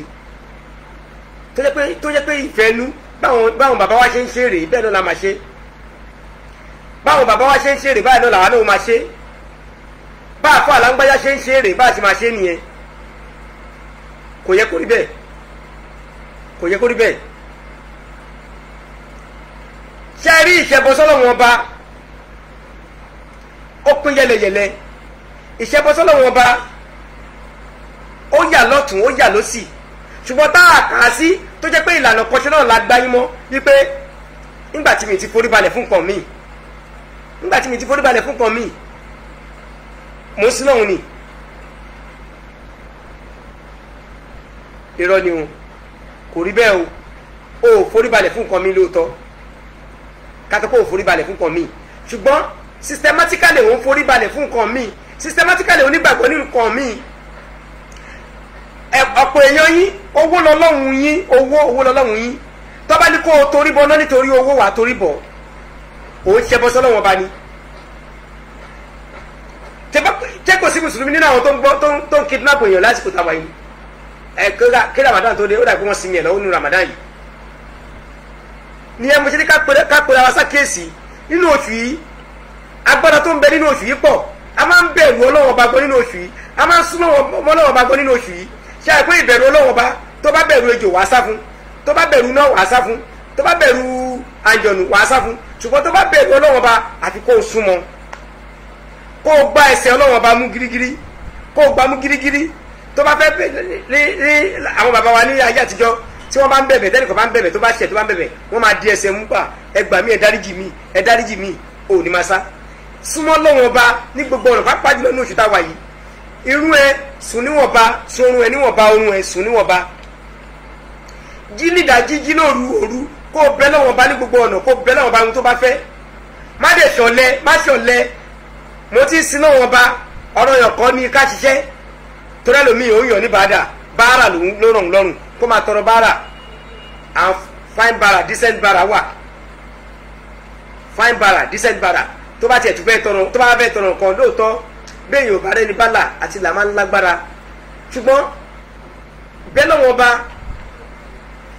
Speaker 2: tó jẹ́ pé ìfẹ́nú báwọn bàbá wa ṣe ń ṣe rèé bẹ́ẹ̀ náà la máa ṣe báwọn bàbá wa ṣe ń ṣe rèé báyìí náà làwọn náà máa ṣe bá àfọ àlágbájá ṣe ń ṣe rèé bá a ti máa ṣe nìyẹn kò yẹ kó rí bẹ́ẹ̀ kò yẹ kó rí bẹ́ẹ̀ ṣe rí ìṣẹ́bọ sọ́lọ́run Ọba ó pín yẹlẹyẹlẹ ìṣẹ́bọ sọ́lọ́run Ọba ó yà lọ́tún ó yà lọ́sì ṣùgbọ́n tá a kà á sí tó jẹ́ pé ìlànà kọ́ṣẹ́ náà la gbáyé mọ́ wípé nígbà tí mi ti forí balẹ̀ fún nǹkan míì nígbà tí mi ti forí balẹ̀ fún nǹkan míì mo ń sin náà ni irọ́ ni o kò rí bẹ́ẹ̀ o ò forí balẹ̀ fún nǹkan míì lóòótọ́ kátó kó o forí balẹ̀ fún nǹkan míì ṣùgbọ́n systematically òun forí balẹ̀ fún nǹkan míì systematically onígbàgbọ́ nínú nǹkan míì ọ̀pọ̀ èèyàn yín owó lọ́lọ́run yín owó lọ́lọ́run yín tó bá ní kó o torí bọ náà nítorí owó wà torí bọ̀ òun ṣe bọ́ sọ́lọ́wọ́n bá ní. jẹ́ kò sí mùsùlùmí nínú àwọn tó ń kidnap èèyàn lásìkò táwa yìí kí Ramadan tó dé ó dàbí wọ́n sinmi ẹ̀ lọ́wọ́ nínú Ramadan yìí. ní ẹ mo ṣe ní ká pèrè àwọn sákèésì nínú oṣù yìí agbára tó ń bẹ nínú oṣù yìí pọ̀ a máa ń bẹ̀rù Ọlọ́run bá gbọ́ nínú oṣù yìí a máa ń súnmọ́ Ọlọ́run bá gbọ́ nínú oṣù yìí ṣe àìpé ìbẹ̀rù Ọlọ́run bá tó bá bẹ̀rù ejò wàá sá fún tó bá bẹ̀rù náà wàá sá fún tó bá bẹ̀rù àjọ̀nù wàá sá fún ṣùgbọ́n tó bá bẹ̀rù Ọlọ́run bá àfi kó o súnmọ́ kó o gbá ẹsẹ̀ Ọlọ́run bá mú girigiri kó o gbá mú girigiri tó bá fẹ́ ní àwọn bàbá wa ní ayé àtijọ́ tí wọ́n bá ń bẹ̀bẹ̀ tẹ́nìkan bá ń bẹ̀bẹ̀ tó bá ṣẹ̀ tó bá ń bẹ̀bẹ̀ wọ́n máa di ẹsẹ̀ mú pa ẹ gbà mí ẹ dáríjì mí ò ní máa sá súnmọ́ Ọlọ́run bá ní gbogbo ọ̀nà pápá jùlọ ní oṣù táwa yìí irun ẹ sùn níwọ̀nba sorun ẹ níwọ̀nba orun ẹ sùn níwọ̀nba jí nídàájí jí lóru òru kó o bẹ lọ́wọ́ bá ní gbogbo ọ̀nà kó o bẹ lọ́wọ́ bá ohun tó bá fẹ́ má dẹ̀ ṣọ̀lẹ má ṣọ̀lẹ mo ti sin lọ́wọ́ bá ọ̀rọ̀ yàn kọ́ ní ká ṣiṣẹ́ torí ẹlòmíì òun yàn ní bàdà báárà ló ràn lọ́rùn kó máa tọrọ báárà and fine báárà decent báárà wà fine báárà decent báárà tó bá tiẹ̀ tún fẹ́ tọrọ tó bá fẹ́ tọrọ nǹkan lóòótọ́ bẹ́ẹ̀ yóò bá rẹ̀ ní bálà àti làmá lágbára ṣùgbọ́n bẹ́ẹ̀ lọ́wọ́ bá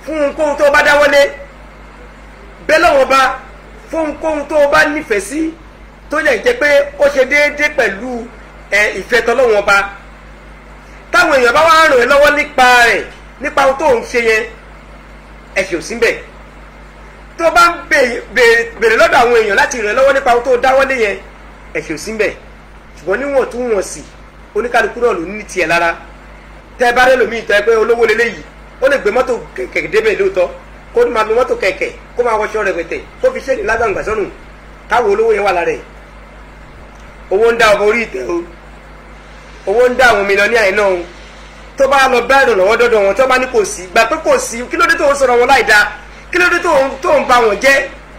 Speaker 2: fún ohunkóhun tó bá dáwọ́lé bẹ́ẹ̀ lọ́wọ́ bá fún ohunkóhun tó bá nífẹ̀ẹ́ sí tó yẹ jẹ́ pé ó ṣe déédéé pẹ̀lú ìfẹ́ tọ́lọ́wọ́n bá táwọn èèyàn bá wá ràn ẹ́ lọ́wọ́ nípa rẹ̀ nípa ohun tó ń ṣe yẹn ẹ̀ṣẹ̀ ò sí bẹ̀ tó bá ń béèrè lọ́dọ̀ àwọn èèyàn láti ràn ẹ́ lọ́wọ́ nípa ohun tó dáwọ́lé yẹn ẹ̀ṣẹ̀ ò sí bẹ̀ ṣùgbọ́n níwọ̀n tó wọ̀n sí oníkálukú náà ló ní tiẹ̀ lára tẹ́ ẹ bá rẹ́ lómi ìtọ́ ẹ pé olówó leléyìí ó lè gbé mọ́tò kẹ̀kẹ́ débẹ̀ lóòótọ́ kó máa lo mọ́tò kẹ̀kẹ́ kó máa wọṣọ rẹpẹtẹ kó fi ṣéèdì lágbàǹgbà sọ́nù káwọ olówó yẹn wà lára ẹ̀ owó ń dá ọmọ orí ìtẹ́ o owó ń dá àwọn mílíọ̀nì àìná o tó bá lọ bá ìrànlọ́wọ́ dọ́dọ̀ wọn tó bá ní kò sí gbà pé kò sí kí ló dé tó ń sọ̀rọ̀ wọn láì dáa kí ló dé tó ń ba wọn jẹ́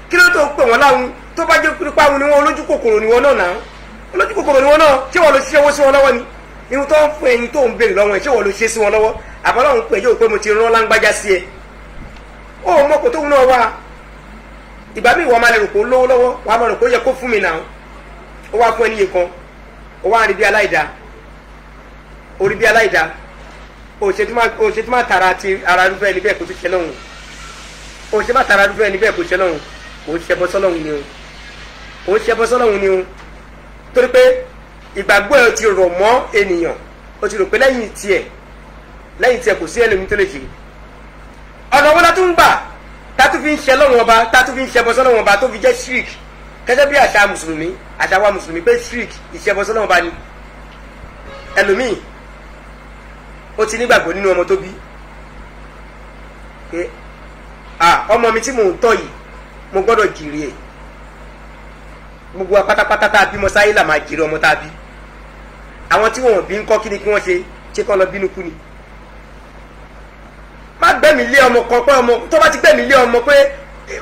Speaker 2: kí ló dé tó ń pè wọn láwọn tó bá jẹ́ pípa wọn ni wọn olójú kòkòrò ni wọn náà náà olójú kòkòrò ni wọn náà ṣé wọn lọ ṣiṣẹ́ owó sí wọn lọ́wọ́ ni irun tó ń fún ẹyin tó ń béèrè lọ́wọ́ ẹ̀ ṣé wọn lọ ṣe sí wọn lọ́wọ́ àbọ̀lọ́hún pé yóò pé mo ti rán láńgbájá sí ẹ ó mọ̀ kó tóun náà wá ìgbà míì wọ́n máa lè rò pé ó lówó lọ́wọ́ wàá máa rò pé ó yẹ kó fún mi náà ó wá fún ẹ níye kan ó wá rí bí aláìda orí bí aláìda òṣètú máa tara ti ara rúfẹ́ ẹni bẹ́ẹ̀ kó tó ṣe lọ́hùn òṣètú máa tara rúfẹ́ ẹni bẹ́ẹ̀ kó ṣe lọ́hùn òun ṣe bọ́ sọ́lọ́hùn ni o òun ṣe bọ́ sọ́lọ́hùn ni o torí pé ìgbàgbọ́ ẹ ti rọ̀ mọ́ ènìyàn ó ti rò pé lẹ́yìn tiẹ̀ kò sí ẹlòmí tó lè ṣe ọ̀nà wọn látún gbà tátú fi ń ṣe lọ́wọ́n ọba tátú fi ń ṣe bọ́ sọ́lọ́wọ́n ọba tó fi jẹ́ shirk gẹ́gẹ́ bí àṣà mùsùlùmí àṣà wa mùsùlùmí pé shirk ìṣẹ́bọ sọ́lọ́wọ́n ọba ni ẹlòmíì ó ti nígbàgbọ́ nínú ọmọ tó bí pé ọmọ mi tí mò ń tọ́ yìí mo gbọ́dọ̀ jìrì ẹ̀ gbogbo pátápátá tá a bímọ sáyé là máa jìrì ọmọ tá a bí àwọn tí wọn bí ń kọ́ kí ni kí wọ́n ṣe kọ́ lọ bínú kú ni má gbẹ̀mí lé ọmọ kan pé ọmọ tó bá ti gbẹ̀mí lé ọmọ pé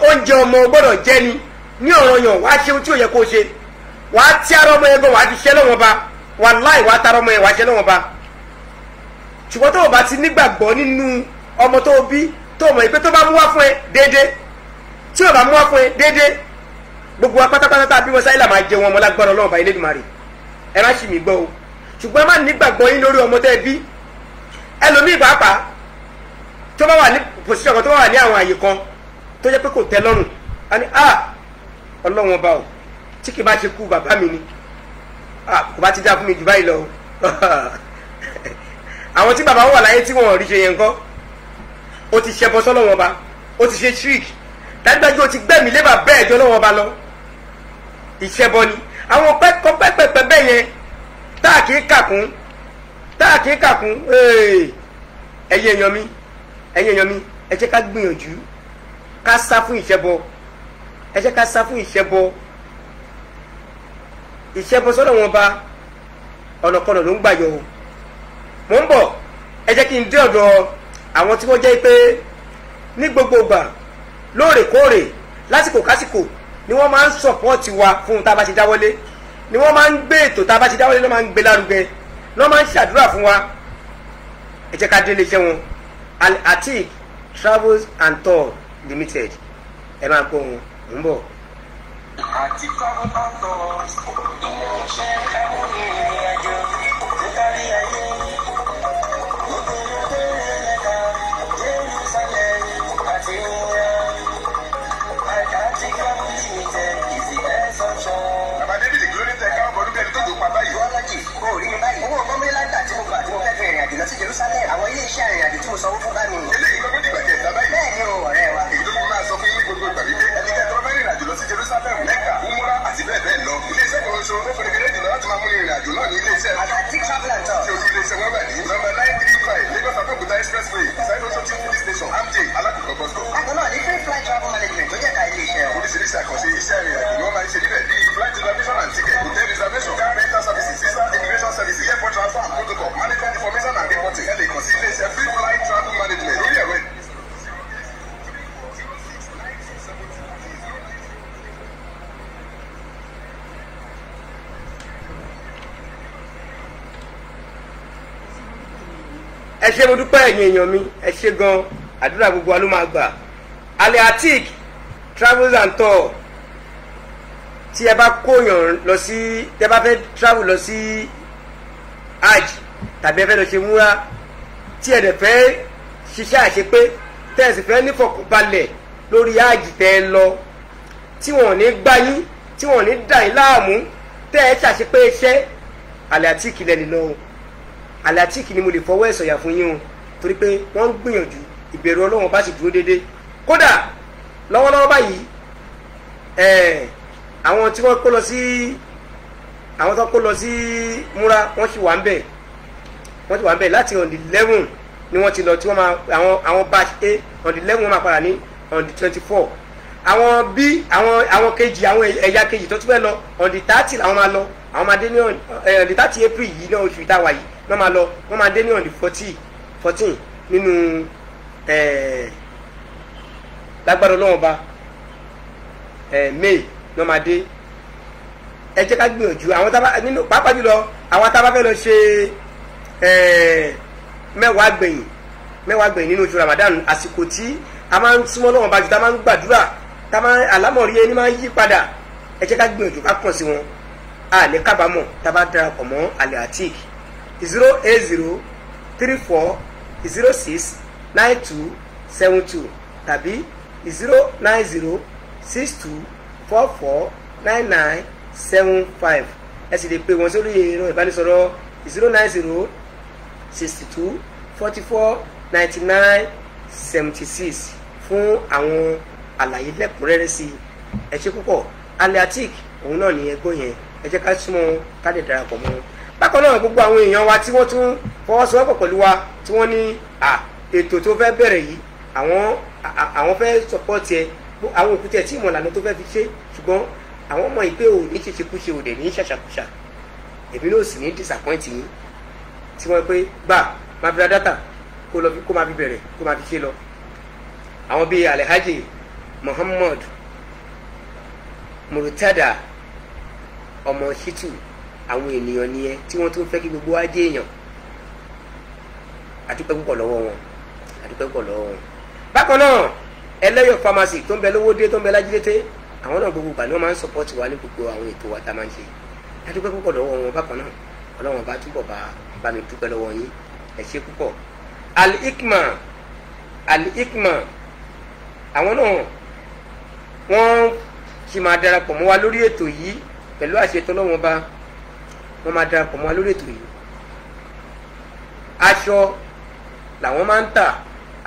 Speaker 2: oúnjẹ ọmọ gbọ́dọ̀ jẹ́ ni ní ọ̀ràn yàn wàá ṣe ohun tí ò yẹ kó ṣe wàá tí ara ọmọ yẹn gan wàá fi ṣẹ́ lọ́wọ́n ba wàláì wàá tara ọmọ yẹn wàá ṣẹ́ lọ́wọ́n ba ṣùgbọ́n tó o bá ti nígbàgbọ́ nínú ọmọ tó o bí tó o mọ̀ pé tó bá mú wá fún ẹ déédéé tí o bá mú wá fún ẹ déédéé gbogbo wa pátápátá tá a bí wọn sáyé là máa jẹ wọn ọmọ lágbára Ọlọ́run bá Elédùmarè ẹ má ṣì mí gbọ́ o ṣùgbọ́n ẹ má nígbàgbọ́ yín lórí ọmọ tẹ́ ẹ bí ẹlòmíì pàápàá tó bá wà ní pòsíṣàn kan tó bá wà ní àwọn àyè kan tó jẹ́ pé kò tẹ́ lọ́rùn á ní Ọlọ́run ọba o tí kì bá ṣe kú bàbá mi ni kò bá ti dá fún mi jù báyìí lọ àwọn tí bàbá wọn wà láyé tí wọn ò rí ṣe yẹn ńkọ́ ó ti ṣẹbọ sọ́lọ́run ọba ó ti ṣe shirk dájúdájú ó ti gbẹ̀mí lébà bẹ́ẹ̀ jọ lọ́wọ́ ọba lọ ìṣẹbọ ni àwọn pẹ́pẹ́pẹ́ bẹ́ẹ̀ yẹn tá a kì í kàkún ẹ̀yin èèyàn mi ẹ jẹ́ ká gbìyànjú ká sá fún ìṣẹbọ ẹ jẹ́ ká sá fún ìṣẹbọ sọ́dọ̀ wọn bá ọ̀nàkọ̀nà ló ń gbà yọ o mò ń bọ̀ ẹ jẹ́ kí n dé ọ̀dọ̀ àwọn tí wọ́n jẹ́ pé ní gbogbo ìgbà lóòrèkóòrè lásìkò kásìkò ni wọ́n máa ń sọ̀pọ́ọ̀tì wa fún tá a bá ti dáwọ́lé ni wọ́n máa ń gbé ètò tá a bá ti dáwọ́lé ló máa ń gbé lárugẹ ló máa ń ṣàdúrà fún wa ẹ jẹ́ ká dé iléeṣẹ́ wọn Al-Atiq Travels and Tour Limited ẹ máa gbọ́ wọn mò ń bọ̀.
Speaker 3: àti travel and tours ilé-iṣẹ́ àwọn ìrìn àjò tó kárí ayé ìgbèrè lẹ́ka Jerusalem àti àti travel limited is the best option.
Speaker 4: bàbá david kí ló ní tẹ káwọn bọdún kẹrin tó dùn pa báyìí.
Speaker 3: wọ́n lọ́jì kó o rí mi báyìí owó gbọ́nbílátà tí mo gbà tí mo fẹ́ fi ìrìn àjò lọ sí Jerusalem àwọn ilé-iṣẹ́ ìrìn àjò tí mo sanwó fún bá mi.
Speaker 4: eléyìí ló dìgbà kẹta báyìí.
Speaker 3: bẹ́ẹ̀ ni o ọ̀rẹ́ wa.
Speaker 4: èyí ló fi máa sọ fún yín gbogbo ìgbà wípé ẹnikẹ́ni tó bá fẹ́ rìnrìn àjò lọ sí Jerusalem Mẹ́kà umura àti bẹ́ẹ̀ bẹ́ẹ̀ lọ. iléeṣẹ́ kan oṣù ó fẹ́rẹ̀ kẹ́lẹ́ jùlọ láti máa mú ìrìn àjò náà ní iléeṣẹ́
Speaker 3: Al-Atiq Travel and Tours.
Speaker 4: tí olú iléeṣẹ́ wọn wà ní nọ́mbà 935 Lagos Abẹ́òkúta expressway beside Oṣòdì police station amj alákòókò bus stop.
Speaker 3: bákan náà ní free flight travel management tó jẹ́ ká ilé-iṣẹ́ wọn.
Speaker 4: oríṣiríṣi àkànṣe iṣẹ́ ìrìn àjò ni wọ́n máa ń ṣe níbẹ̀ bíi flight reservation and ticket hotel reservation car rental services visa immigration services airport transfer and protocol management information and reporting ẹ lè kàn sí iléeṣẹ́ free flight travel management lórí ẹ̀rọ
Speaker 2: ẹ ṣé mo dúpẹ́ ẹ̀yin èèyàn mi ẹ ṣé gan àdúrà gbogbo wa ló máa gbà. Aliatic travels and tour tí ẹ bá kóyàn lọ sí tẹ bá fẹ́ travel lọ sí hajj tàbí ẹ fẹ́ lọ ṣe múra tí ẹ dẹ̀ fẹ́ ṣiṣẹ́ àṣepé tẹ́ ẹ sì fẹ́ nífọ̀kànbalẹ̀ lórí hajj tẹ́ ẹ lọ tí wọ́n ní gbá yín tí wọ́n ní dà yín láàmú tẹ́ ẹ ṣàṣepé iṣẹ́ Aliatic lẹ́ni lọ́wọ́ Aliatic ni mo lè fọwọ́ ẹ̀ sọ̀yà fún yín o torí pé wọ́n ń gbìyànjú ìbẹ̀rù Ọlọ́run bá sì dúró déédéé kódà lọ́wọ́lọ́wọ́ báyìí àwọn tí wọ́n kó lọ sí àwọn tó kó lọ sí múra wọ́n sì wà ń bẹ̀ láti on the 11 ni wọ́n ti lọ tí wọ́n máa àwọn batch A on the 11 wọ́n máa padà ní on the 24 àwọn B àwọn kejì àwọn ẹ̀yà kejì tó tún fẹ́ lọ on the 30 làwọn máa lọ àwọn máa dé ní on the 30 April yìí náà oṣù ìtawà yìí wọ́n máa lọ wọ́n máa dé ní on the 14 nínú lágbára Ọlọ́run ba May ló máa dé ẹ jẹ́ ká gbìyànjú àwọn tábà nínú pàápàá jùlọ àwọn tábà fẹ́ lọ ṣe mẹ́wàá gbẹ̀yìn nínú oṣù Ramadan àsìkò tí a máa ń súnmọ́ Ọlọ́run bá jù tá a máa ń gbàdúrà tá a máa àlámọ̀rí ẹni máa ń yí padà ẹ jẹ́ ká gbìyànjú ká kàn sí wọn a lè kábàámọ̀ tá a bá darapọ̀ mọ́ Aliatic 08034069272 tàbí 09062449975 ẹ sì lè pè wọ́n sórí ẹ̀rọ ìbánisọ̀rọ̀ 09062449976 fún àwọn àlàyé lẹ́kùnrẹ́rẹ́ sí ẹ ṣé púpọ̀. Aliatic òun náà ní ẹgbọ́n yẹn ẹ jẹ́ ká súnmọ́ ká lè darapọ̀ mọ́. bákan náà gbogbo àwọn èèyàn wa tí wọ́n tún fọwọ́sowọ́pọ̀ pẹ̀lú wa tí wọ́n ní ètò tó fẹ́ bẹ̀rẹ̀ yìí àwọn fẹ́ support ẹ àwọn òkúta tí ìmọ̀lànà tó fẹ́ fi ṣe ṣùgbọ́n àwọn ọmọ ìpè ò ní ṣeṣekúṣe ò dẹ̀ ní ṣàṣàkúṣà èmi náà sì ní disappoint yín tí wọ́n pé gbà máa fi ra dátà kó máa fi bẹ̀rẹ̀ kó máa fi ṣe lọ. àwọn bíi Alhaji Muhammad Murtada ọmọ Shitu àwọn ènìyàn nìyẹn tí wọ́n tún fẹ́ kí gbogbo wa jẹ́ èèyàn àdúpẹ́ púpọ̀ lọ́wọ́ wọn. bákan náà ẹlẹ́yọ̀ pharmacy tó ń bẹ lówódé tó ń bẹ lájílété àwọn náà gbogbo ìgbà ni wọ́n máa ń support wa ní gbogbo àwọn ètò wa tá a máa ń ṣe àdúpẹ́ púpọ̀ lọ́wọ́ wọn. bákan náà Ọlọ́run bá túbọ̀ bá mi dúpẹ́ lọ́wọ́ yín ẹ ṣé púpọ̀. Al-Hikma àwọn náà wọ́n sì máa darapọ̀ mọ́ wa lórí ètò yìí pẹ̀lú àṣẹ tọ́lọ́wọ́n bá wọ́n máa darapọ̀ mọ́ wa lórí ètò yìí. aṣọ làwọn máa ń tà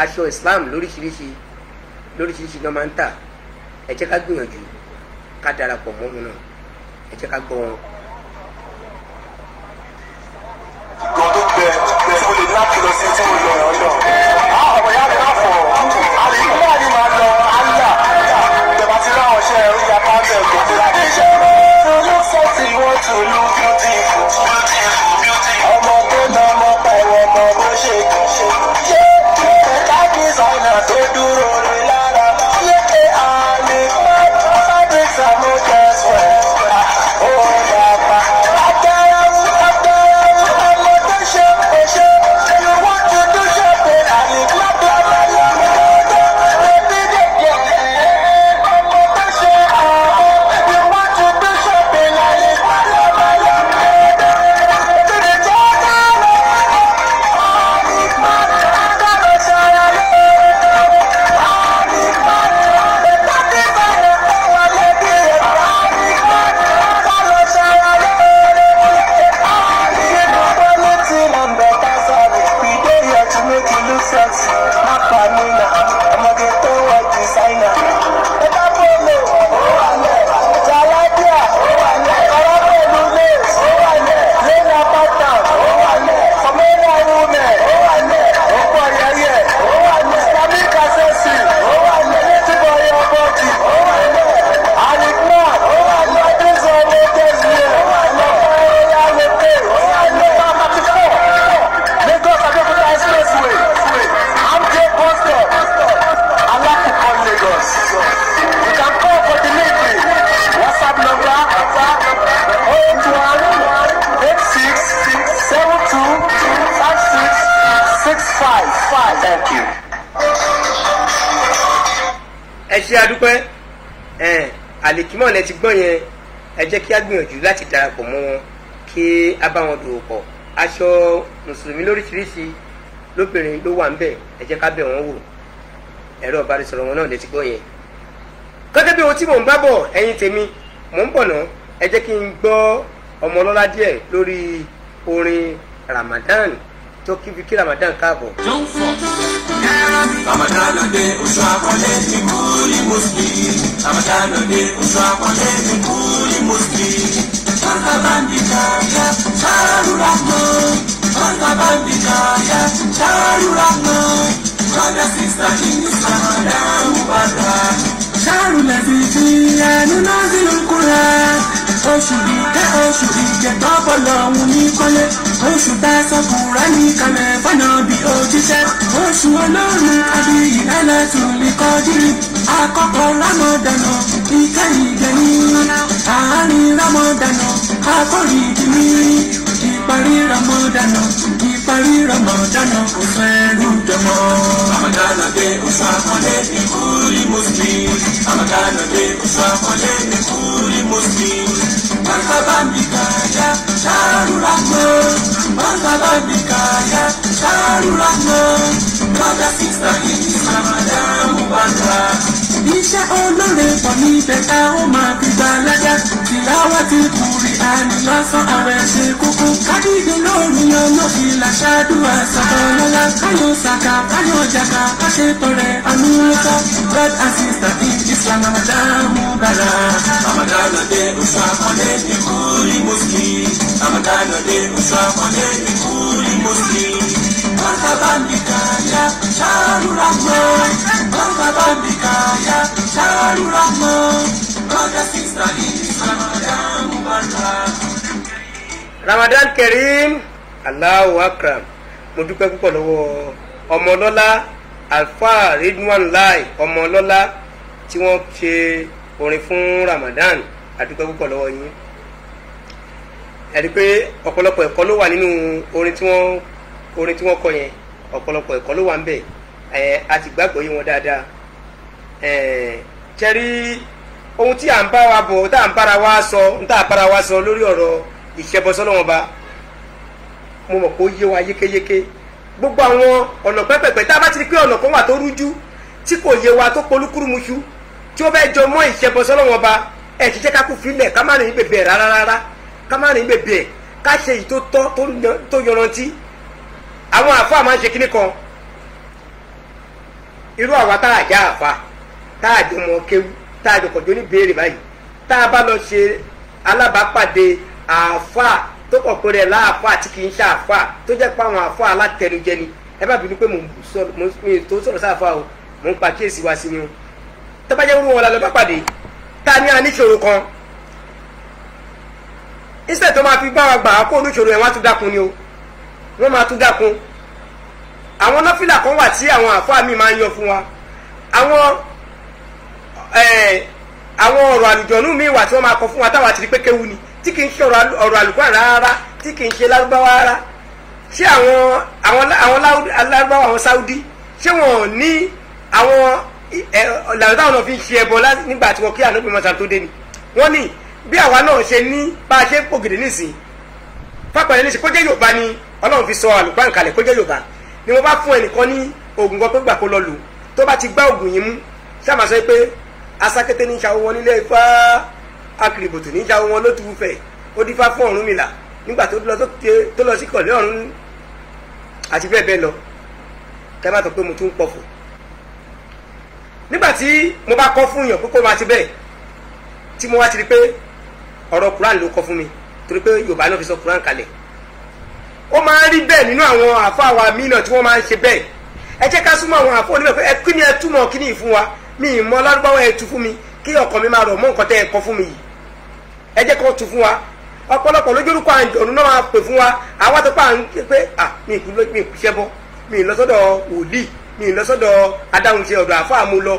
Speaker 2: aṣọ Islam lóríṣiríṣi náà máa ń tà ẹ jẹ́ ká gbìyànjú ká darapọ̀ mọ́ wọn náà ẹ jẹ́ ká gbọ́ wọn.
Speaker 3: ìgbọ̀n tó gbẹ tí mo lè láti lọ sí tí mo lọ ọ̀dọ̀. ọmọ ìyá mi náà fọ̀ àlèkúnlá ni màá lọ àlà ìjọba ti ráwọn ṣe orí apáńtẹ̀ òkè tí láti ṣe. look sexy want to look beautiful. ọmọ tó ná ọmọ pẹ̀lú ọmọ bó ṣe kàn ṣe. ẹ̀ka designer tó dúró rí lára. fabrics are no guess well. Oh, 5. Thank you.
Speaker 2: ẹ ṣe adúpẹ́ àlèkímọ̀ lẹ ti gbọ́ yẹn ẹ jẹ́ kí á gbìyànjú láti darapọ̀ mọ́ wọn kí á bá wọn dòwò pọ̀ aṣọ mùsùlùmí lóríṣiríṣi lóbìnrin ló wà ń bẹ̀ ẹ jẹ́ ká bẹ̀ wọ́n wò ẹ̀rọ ìbánisọ̀rọ̀ wọn náà lẹ ti gbọ́ yẹn. gẹ́gẹ́ bí ohun tí mò ń bá bọ̀ ẹ̀yin tèmi mò ń bọ̀ náà ẹ jẹ́ kí n gbọ́ ọmọ ọlọ́lá díẹ̀ lórí orin Ramadan tó kí fi kí Ramadan káàbọ̀.
Speaker 5: Ramadan dé oṣù àpọ́nlé ní kúlí mùsùlùmí. Ramadan dé oṣù àpọ́nlé ní kúlí mùsùlùmí. Kọ́ńtà báńdìkà yá ṣáàrù rahman. Kọ́ńtà báńdìkà yá ṣáàrù rahman. Brother sister in Islam Ramadan Mubarak. Ṣáàrù lẹ́sìn tí ẹnu náà sí lókùnrin. Oṣù ìkẹ́ tọ́pọ̀ lọ́hùn ní kọ́lé. Oṣù tẹ́sán Kùránì kalẹ̀ fọ́nà bí òjíṣẹ́. Oṣù Ọlọ́run àbíyí ẹlẹ́tùlí kọ́dírì. Àkọ́kọ́ Rámọ́dánà ìkẹyìn gbẹ̀yìn. Àárín Rámọ́dánà àkọ́rí ìdíní. Ìparí Rámọ́dánà oṣù ẹrú jọmọ́. Ramadan dé oṣù àpọ́nlé ní kúlí mùsùlùmí. Ramadan dé oṣù àpọ́nlé ní kúlí mùsùlùmí. Bàbáńdìkà yá ṣáàrù rahman. Bàbáńdìkà yá ṣáàrù rahman. Brother sister in Islam Ramadan Mubarak. Iṣẹ́ olóore pọ̀ níbẹ̀ ká ó máa fi gbà lẹ́jà. Tìláwá ti kúrì àní lọ́sàn àwẹ̀ ṣe kókó. Kádìdì lórí ọ̀nà ìlà ṣáàdúrà sọ̀tọ̀ lọ́la. Káyọ̀ sàkà káyọ̀ jàkà káṣe tọrẹ àánú lọ́sọ̀. God and sister in Islam Ramadan Mubarak. Ramadan dé oṣù àpọ́nlé ní kúlí mùsùlùmí. Ramadan dé oṣù àpọ́nlé ní kúlí mùsùlùmí. Bàbáńdìkà yá ṣáàrù rahman. Bàbáńdìkà yá ṣáàrù rahman. Brother sister in Islam Ramadan Mubarak.
Speaker 2: Ramadan Kareem Allahu Akram mo dúpẹ́ púpọ̀ lọ́wọ́ ọmọ ọlọ́lá Alfa Ridwan Lai ọmọ ọlọ́lá tí wọ́n ṣe orin fún Ramadan adúpẹ́ púpọ̀ lọ́wọ́ yín ẹ rí pé ọ̀pọ̀lọpọ̀ ẹ̀kọ́ ló wà nínú orin tí wọ́n kọ yẹn ọ̀pọ̀lọpọ̀ ẹ̀kọ́ ló wà ń bẹ̀ a ti gbàgbọ́ yé wọn dáadáa ṣẹ́rí ohun tí à ń bá wa bọ̀ tá à ń bára wa sọ lórí ọ̀rọ̀ ìṣẹ́bọsọ́lọ́wọ́n ba mo mọ̀ pé ó yé wa yékéyéké gbogbo àwọn ọ̀nà pẹ́pẹ̀pẹ́ tá a bá ti rí pé ọ̀nà kan wà tó rújú tí kò yé wa tó polúkúrúmuṣu tí ó fẹ́ jọ mọ́ ìṣẹ́bọsọ́lọ́wọ́n ba ẹ̀ ti jẹ́ ká kú filẹ̀ ká má rìn bèbè rárá ká má rìn bèbè ká ṣe èyí tó tọ́ tó yọrantí àwọn àfáà máa ń ṣe kíní kan irú àwa tá a já àfa tá a jọ mọ kéwú tá a jọ kọjọ ní béèrè báyìí tá a bá lọ ṣe alábàápàdé àáfàá tó kọ̀ pé rẹ̀ láàfàá tí kì í ṣe àáfàá tó jẹ́ pé àwọn àáfàá alátẹnujẹ ni ẹ bá bínú pé mo tó sọ̀rọ̀ sáfàá o mo ń pa kíyèsí wa sí ni o tó bá jẹ́ wúwo wọn la lọ bá pàdé tá a ní aníṣòro kan ìṣẹ̀ tó máa fi bá wa gbà á kó oníṣòro ẹ̀ wọ́n á tún dákun ni o wọ́n máa tún dákun àwọn nọ́fìlà kan wà tí àwọn àáfàá mi máa ń yọ fún wa àwọn ọ̀rọ̀ àlùjọ̀nú mi wà tí wọ́n máa kọ fún wa táwa ti rí pé kéwu ni tí kì í ṣe ọ̀rọ̀ àlùkùránì rárá tí kì í ṣe lárúbáwá rárá ṣé àwọn lárúbáwá àwọn sáúdí ṣé wọn ò ní àwọn ìlànà táwọn náà fi ń ṣe ẹbọ nígbà tí wọn kí ànábì mọ́ta tó dé ni wọ́n ní bí àwa náà ṣe ní bá a ṣe ń pògèdè nísìn fápẹ̀lẹ́ níṣẹ́ kó jẹ́ Yorùbá ni Ọlọ́run fi sọ àlùkùránì kalẹ̀ kó jẹ́ Yorùbá ni wọ́n bá fún ẹnìkan ní oògùn kan tó gbà kó lọ lò tó bá ti gbá oògùn yìí mú ṣáà máa sọ pé asákété ní ìṣàwọ̀ wọn nílé Ifá akìrìbòtò ní ìṣàwọ̀ wọn ló tu fẹ̀ ó dífá fún Ọ̀rúnmìlà nígbà tó lọ sí kọ̀lẹ́ ọ̀run àti bẹ́ẹ̀ bẹ́ẹ̀ lọ kẹ́ má sọ pé mo tún ń pọ̀fọ̀ nígbà tí mo bá kọ́ fún yàn kókó máa ti bẹ́ẹ̀ tí mo wá ti rí pé ọ̀rọ̀ Quran ló kọ́ fún mi torí pé Yorùbá náà fi sọ Quran kalẹ̀ ó máa ń rí bẹ́ẹ̀ nínú àwọn àfáà wa mílíọ̀nù tí wọ́n máa ń ṣe bẹ́ẹ̀ ẹ jẹ́ ká súnmọ́ àwọn àfáà onímọ̀ pé ẹ kí ni ẹ túmọ̀ kí ni ìfún wa mi ì mọ lárúbáwá ẹ tu fún mi kí ọkàn mi máa rọ̀ mọ́ nǹkan tẹ́ ẹ kọ́ fún mi yìí ẹ jẹ́ kó tu fún wa ọ̀pọ̀lọpọ̀ lójúrúkọ àjọ̀nù náà máa pè fún wa àwa tó pa à ń pé mi ì ṣẹ́ bọ́ mi ì lọ sọ́dọ̀ wòlíì mi ì lọ sọ́dọ̀ adáhunṣe ọ̀dọ̀ àfáà mu lọ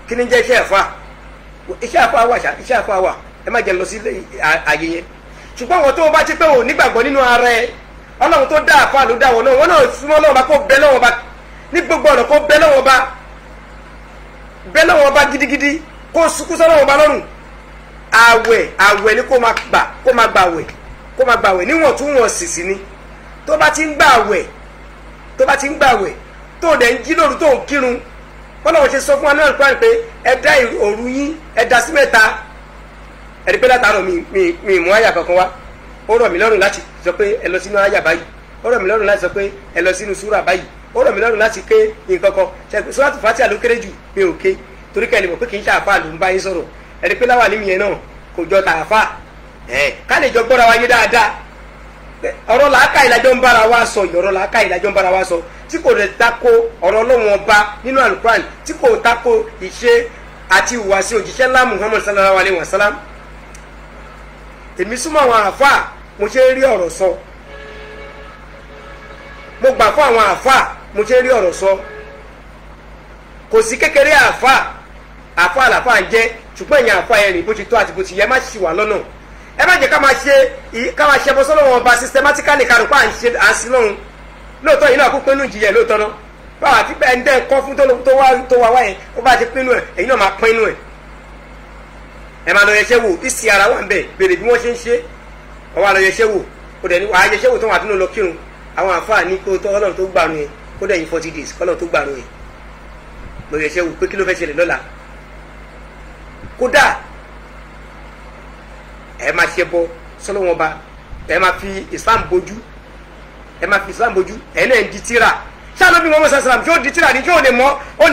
Speaker 2: kí ni jẹ́ iṣẹ́ àfáà wà iṣẹ́ àfáà wà ẹ má jẹ́ lọ sí àyè yẹn ṣùgbọ́n àwọn tó bá ti pé ò nígbàgbọ́ nínú ara ẹ ọlọ́run tó dá àfa ló dá wọn náà wọn náà súnmọ́ lọ́wọ́ bá kó bẹ́ lọ́wọ́ bá ní gbogbo ọ̀nà kó bẹ́ lọ́wọ́ bá gidigidi kó sukú sọ́lọ́wọ́ bá lọ́rùn àwẹ̀ ni kó máa gbàwẹ̀ níwọ̀ntúnwọ̀nsì ni tó bá ti ń gbàwẹ̀ tó dẹ̀ ń jí lóru tó ń kírun bọ́lá wọn ṣe sọ fún wa náà pé ẹ dá òru yín ẹ dá sí mẹ́ta ẹ̀rí pé látàárọ̀ mi mú àyà kankan wá ó rọ̀ mí lọ́rùn láti sọ pé ẹ lọ sínú àyà báyìí ó rọ̀ mí lọ́rùn láti sọ pé ẹ lọ sínú súrà báyìí ó rọ̀ mí lọ́rùn láti ké nǹkan kan ṣe suratul Fatiha ló kéré jù mi ò ké torí kẹ́lẹ́ mọ̀ pé kì í ṣe àfa ló ń bá yín sọ̀rọ̀ ẹ̀rí pé láwà nímìyẹn náà kò jọ tààfà ká lè jọ gbọ́ra wa yé dáadáa ọ̀rọ̀ làákà ìlàjọ́ ń bára wa sọ ọ̀rọ̀ làákà ìlàjọ́ ń bára wa sọ tí kò lè tako ọ̀rọ̀ Ọlọ́run ọba nínú Al-Qur'an tí kò tako ìṣe àti ìhùwàsí òjíṣẹ́ ńlá Muhammad sallallahu alayhi wa sallam èmi súnmọ́ àwọn àáfàá mo ṣe rí ọ̀rọ̀ sọ mo gbà fún àwọn àáfàá mo ṣe rí ọ̀rọ̀ sọ kò sí kékeré àáfàá làáfàá ń jẹ́ ṣùgbọ́n ìyẹn àáfàá yẹn rìn bó ti tó àti bó ti yẹ má ṣì wà lọ́nà ẹ má jẹ́ ká máa ṣe bọ́ sọ́lọ́wọ́n ọba systematically karùn-ún à ń sin lọ́hùn lóòótọ́ yìí náà kó pinnu ìjìyà lóòótọ́ náà báwa àti bẹ́ẹ̀ ń dẹ́ kọ́ fún tó wá wáyé ó bá ti pinnu ẹ̀ èyí náà máa pinnu ẹ̀ ẹ máa lọ yẹsẹ́ wò ìsì ara wà ń bẹ̀ bèrè bí wọ́n ṣe ń ṣe ọwọ́ àlọ́ yẹsẹ́ wò ó dẹ̀ ní wàá yẹsẹ́ wò tó wà tún lọ kírun àwọn àfáà ní kó Ọlọ́run tó gbàrún yẹn kó dẹ̀ yín 40 days kọ́lọ́run tó gbàrún yẹn lọ yẹsẹ́ wò pé kí ló fẹ́ ṣẹlẹ̀ lọ́la kódà ẹ máa ṣe bọ sọlọ́wọ́n ba ẹ máa fi Islam bojú ẹ náà ń di tíra ṣé ànábì Muhammad sallallahu alaihi wasallam tí ó di tíra ni tí ó lè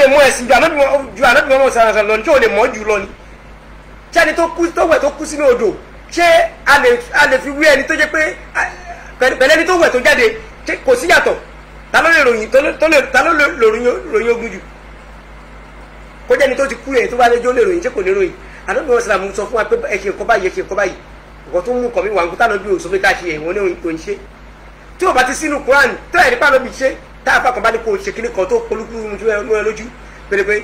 Speaker 2: mọ ẹ̀sìn ju ànábì Muhammad sallallahu alaihi wasallam lọ ni tí ó lè mọ jù lọ ni ṣé ẹni tó wẹ̀ tó kú sínú odò ṣé a lè fi wí ẹni tó jẹ́ pé pẹ̀lú ẹni tó wẹ̀ tó jáde kò sí yàtọ̀ ta ló lè ròyìn ogun jù kó jẹ́ ẹni tó ti kú yẹn tó bá lè jó lè ròyìn tí kò lè ròyìn ànábì Muhammad sallallahu alaihi wasallam sọ fún wa pé ẹ ṣe nǹkan báyìí nǹkan tó mú kàn mí wà ń kú tánà bí òṣèlú ká ṣe ẹ̀wọ̀n ní òun ṣe tí o bá ti sínú Quran tó ẹ̀ nípa lóbi ṣe tá a fà kàn bá ní kó o ṣe kíní kan tó polúkúrú mu ẹ lójú pérépé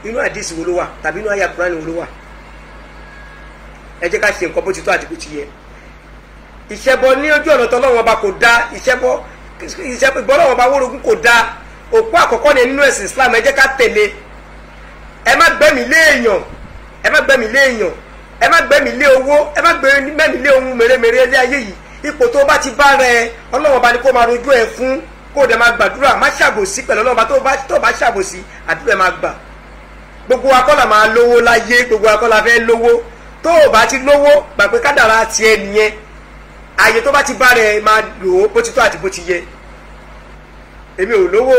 Speaker 2: inú àdìsí wo ló wà tàbí inú àyà Quran wo ló wà ẹ jẹ́ ká ṣe nǹkan bó ti tó àti bó ti yẹ ìṣẹ́bọ ní ojú ọ̀nà tọ́lọ́wọ́n ọba kò dáa ìṣẹ́bọ ìbọ́lọ́wọ́n ọba wórogún kò dáa òpó àkọ́kọ́ ní nínú ẹ̀sìn Islam ẹ jẹ́ ká tẹ̀lé ẹ má gbẹ́mí lé èèyàn ẹ má gbẹ́mí lé owó ẹ má gbẹ́mí lé ohun mèremère ilé ayé yìí ipò tó bá ti bá rẹ Ọlọ́run ọba ni kó máa rojú ẹ fún kó o dẹ̀ máa gbàdúrà má ṣàbòsí pẹ̀lú Ọlọ́run ọba tó bá ṣàbòsí àdúrà ẹ máa gbà gbogbo akọ́là máa lówó láyé gbogbo akọ́là fẹ́ lówó tó o bá ti lówó gbà pé kádàrá tiẹ̀ nìyẹn ààyè tó bá ti bá rẹ máa lò ó bó ti tó àti bó ti yẹ èmi ò lówó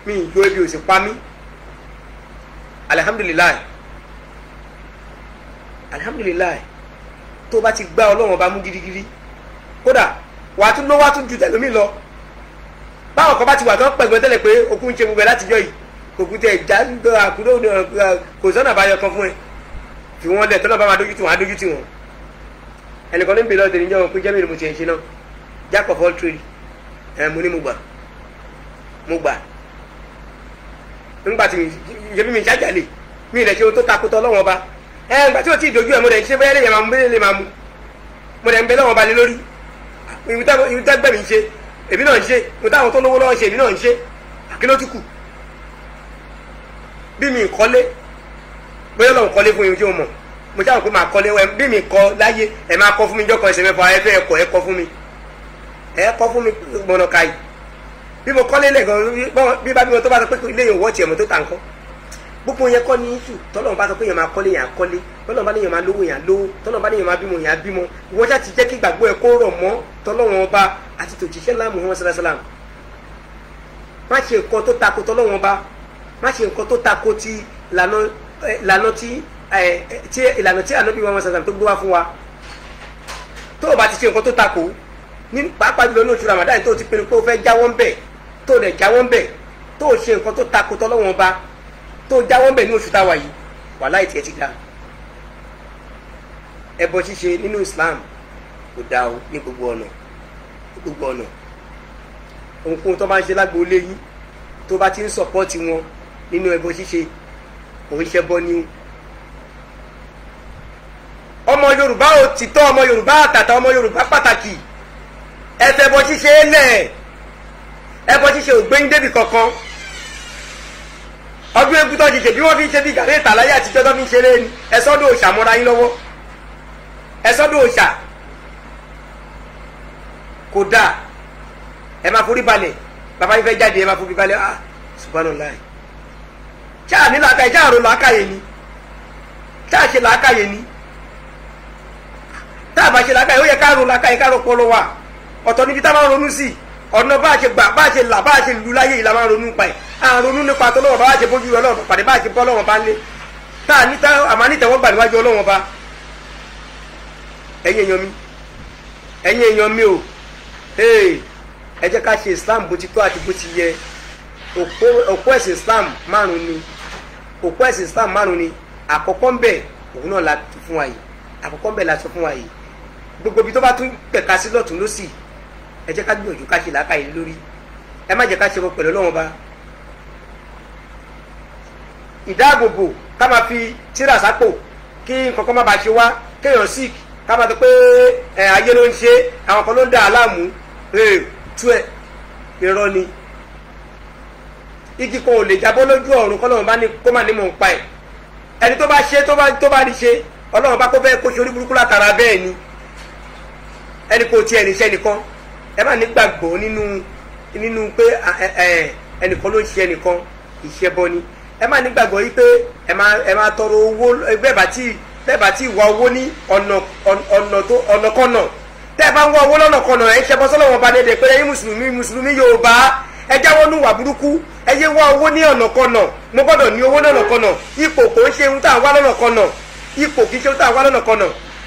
Speaker 2: mi ìjọ ebi ò sì pa mí alihamudulilayi tó bá ti gbá Ọlọ́run ọba mú gidigidi kódà wàá tún lówó wàá tún ju tẹlómi lọ báwọn kan bá ti wà tán pẹ̀gbọ́n tẹ́lẹ̀ pé okun ń ṣe gbogbo ẹ̀ látijọ́ yìí kò kú tẹ ìjà àkúrò kò sọ́nà àbáyọ kan fún ẹ fi wọ́n lẹ̀ tọ́lọ́ bá máa dójú tì wọ́n á dójú tì wọ́n ẹnìkan ní bèèrè ọ̀dẹ̀ níjọ́ pé jẹ́mi ni mo ti ẹ̀ ṣe náà jack of all trade mo ní mo gbà nígbà tí yẹmi mi ṣàjàlè mi ilẹ̀ ṣe ohun tó takotọ́ Ọlọ́run ọba ìgbà tí o ti dojú ẹ̀ mo dẹ̀ ń ṣe bẹ́ẹ̀ lè máa mú bẹ́ẹ̀ lè máa mú mo dẹ̀ ń bẹ Ọlọ́run ọba lé lórí ìwé tẹ́gbẹ́ mi ń ṣe èmi náà ń ṣe mo táwọn tó lówó lọ́wọ́ ṣe èmi náà ń ṣe àkínó tún kù bí mi kọ́lé bóyá Ọlọ́run kọ́lé fún yín tí o mọ̀ mo ṣáà pé màá kọ́lé bí mi kọ́ láyé ẹ̀ máa kọ́ fún mi jọ́kọ̀ ẹsẹ̀ mẹ́fà ẹ fẹ́ ẹ kọ́ fún mi gbọ̀nà káyì bí mo kọ́lé lẹ́gàn bí bá bí mo tó bá sọ pé ilé yìí wọ́ tiẹ̀ mo tó tà nǹkan gbogbo yẹn kọ́ ní ìṣù tọ́lọ́run bá sọ pé yẹn máa kọ́lé yẹn kọ́lé tọ́lọ́run bá ní yẹn máa lówó yẹn lówó tọ́lọ́run bá ní yẹn máa bímọ yẹn bímọ ìwọ́n ṣáà ti jẹ́ kí gbàgbọ́ ẹ kó rọ̀ mọ́ tọ́lọ́run ọba àti tòjíṣẹ́ ńlá Muhammad sallallahu alaihi wasallam má ṣe nǹkan tó tako tọ́lọ́run ọba má ṣe nǹkan tó tako ti ìlànà tí ànábì Muhammad sallallahu alaihi wasallam tó gbé wá fún wa tó o bá ti ṣe nǹkan tó tako ní pàápàá jùlọ ní oṣù Ramadan tó o ti pinnu pé o fẹ́ jáwọ́ ń bẹ̀ tó o dẹ̀ jáwọ́ ń bẹ̀ tó o ṣe nǹkan tó tako tọ́lọ́run ọba tó jáwọ́ bẹ̀ ní oṣù táwa yìí wàláhì tiẹ̀ ti dá ẹbọ ṣíṣe nínú Islam kò dá o ní gbogbo ọ̀nà ohunkóhun tó bá ń ṣe lágbo ilé yín tó bá ti ń sọ̀pọ́ọ̀tì wọn nínú ẹbọ ṣíṣe òun ṣe bọ́ ní o ọmọ Yorùbá òtítọ́ ọmọ Yorùbá àtàtà ọmọ Yorùbá pàtàkì ẹfẹ bọ ṣíṣe lẹ ẹbọ ṣíṣe ògbéyìn débì kankan ọdún egun tó ti ṣe bí wọ́n fi ń ṣe bí gàrí ìtàláyé àtijọ́ tó fi ń ṣeré ni ẹsọ́dọ̀ òòṣà mọ́ra yín lọ́wọ́ ẹsọ́dọ̀ òòṣà kò dáa ẹ máa forí balẹ̀ bàbá yín fẹ́ jáde ẹ máa forí balẹ̀ ah subhanallah ṣáà ní làákàyè ṣáà ro làákàyè ni ṣáà ṣe làákàyè ni tá a bá ṣe làákàyè ó yẹ ká ro làákàyè ká ro pọlọ wa ọ̀tọ̀ níbi tá a máa ronú sí ọ̀nà bá a ṣe gbà bá a ṣe là bá a ṣe lu láyé yìí la máa ronú pa ẹ̀ à ń ronú nípa tó lọ́wọ́ bá a ṣe bójú rẹ lọ́wọ́ pàdé bá a ṣe bọ́ lọ́wọ́ bá ń lé tá a ní tá a máa ní tẹ̀wọ́ gbà níwájú ọlọ́wọ́ bá ẹ̀yin èèyàn mi o ẹ jẹ́ ká ṣe Islam bó ti tó àti bó ti yẹ òpó ẹ̀sìn Islam márùn ni òpó ẹ̀sìn Islam márùn ni àkọ́kọ́ ń bẹ̀ òun náà la tún fún wa yìí àkọ́kọ́ ń bẹ̀ la sọ fún wa yìí gbogbo ibi tó bá tún pẹ̀ka sí lọ́tún lọ́sì ẹ jẹ́ ká gbìyànjú ká ṣe làákàyè lórí ẹ má jẹ́ ká ṣe pẹ̀lú Ọlọ́run ba ìdáàbòbò ká máa fi tíra sápò kí nǹkan kan má bàa ṣe wá kéèyàn sick ká máa tó pé ayé ló ń ṣe àwọn kan ló ń dà á láàmú tú ẹ irọ́ ni igi kan ò lè jábọ́ lójú ọ̀run kọ́ lọ́run bá ní kó má ní mọ̀ ń pa ẹ̀ ẹni tó bá ṣe tó bá rí ṣe Ọlọ́run bá kó fẹ́ kó ṣe orí burúkú látara bẹ́ẹ̀ ni ẹni kò tiẹ̀ níṣẹ́ nìkan ẹ má nígbàgbọ́ nínú pé ẹnìkan ló ń ṣe ẹnìkan ìṣẹ́bọ ni ẹ má nígbàgbọ́ yìí pé ẹ má tọrọ owó bẹ́ẹ̀ bá tí wá owó ní ọ̀nàkọ̀nà tẹ́ ẹ bá ń wá owó lọ́nàkọ̀nà ẹ ṣẹbọ sọ́lọ́wọ́n bá dédé pé ẹ̀yin mùsùlùmí Yorùbá ẹ jáwọ́ nù wà burúkú ẹ yé wá owó ní ọ̀nàkọ̀nà mo gbọ́dọ̀ ní owó lọ́nàkọ̀nà ipò kò ń ṣe ohun tá à ń wá lọ́nàkọ̀nà ipò kì í ṣe ohun tá à ń wá lọ́nàkọ̀nà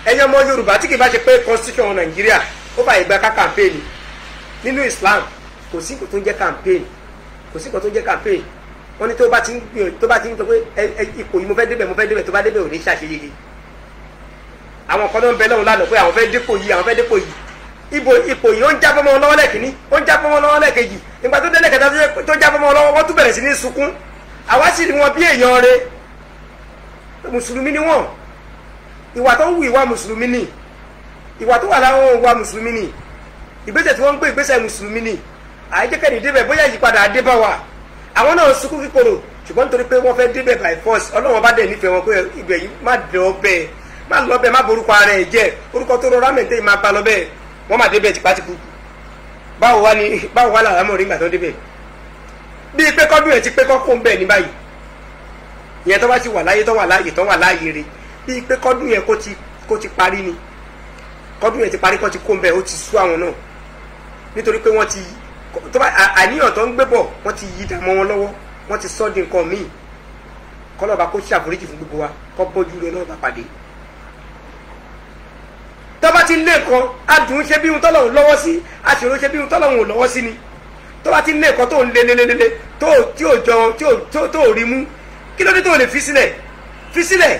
Speaker 2: ẹ̀yin ọmọ Yorùbá tí kì í bá ṣe pé constitution Nàìjíríà ó fàyè gba ká campaign nínú Islam kò sí nǹkan tó ń jẹ́ campaign kò sí nǹkan tó ń jẹ́ campaign wọ́n ní tó bá ti ń sọ pé ipò yìí mo fẹ́ débẹ̀ tó bá débẹ̀ ò ní ṣàṣeyege àwọn kan náà ń bẹ lọ́hùn lánàá pé àwọn fẹ́ dépò yìí ipò yìí ó ń jábọ́ mọ́ lọ́wọ́ lẹ́kìnní ó ń jábọ́ mọ́ lọ́wọ́ lẹ́kejì nígbà tó dé lẹ́kẹta tó jábọ́ mọ́ lọ́wọ́ wọ́n tún bẹ̀rẹ̀ sí ní sunkún àwa sì rí wọn bí èèyàn rẹ̀ mùsùlùmí ni wọ́n ìwà tó ń wù ìwà mùsùlùmí ni ìwà tó wà láwọn ìwà mùsùlùmí ni ìgbésẹ̀ tí wọ́n ń gbé ìgbésẹ̀ mùsùlùmí ni àìjẹ́kẹ́ni débẹ̀ bóyá ìyípadà adébá wa àwọn náà sunkún kíkorò ṣùgbọ́n nítorí pé wọ́n fẹ́ débẹ̀ by force Ọlọ́run bá dẹ̀ nífẹ̀ẹ́ wọn pé ibẹ̀ yìí má lọ bẹ́ẹ̀ má borúkọ ara ẹ̀ jẹ́ orúkọ tó rọra mẹ́tẹ́ máa pa lọ bẹ́ẹ̀ wọ́n má débẹ̀ tipátipú báwo wá làwọn amórí ìgbà tó débẹ̀ bíi pé kọ́dún ẹ̀ ti pé kọ́kọ́ ń bẹ̀ ní báyìí ìyẹn tó bá ti wà láyé tó wà láàyè rẹ̀ bíi pé kọ́dún yẹn kó ti parí ni kọ́dún yẹn ti parí kọ́ ti kó ń bẹ̀ ó ti sú àwọn náà nítorí pé wọ́n ti àníyàn tó ń gbé bọ̀ wọ́n ti yí dàmọ́ wọn lọ́wọ́ wọ́n ti sọ́ di nǹkan míì kọ́lọ́ba kó ṣàforíjì fún gbogbo wa kọ́ bójú rẹ̀ náà bá pàdé. tọ́ba ti lé kan adùn ṣe bí ohun tọ́lọ́hún lọ́wọ́ sí aṣòro ṣe bí ohun tọ́lọ́hún ò lọ́wọ́ sí ni tọ́ba ti lé kan tó ń lé tó rí mú kí ló dé tó lè fi sílẹ̀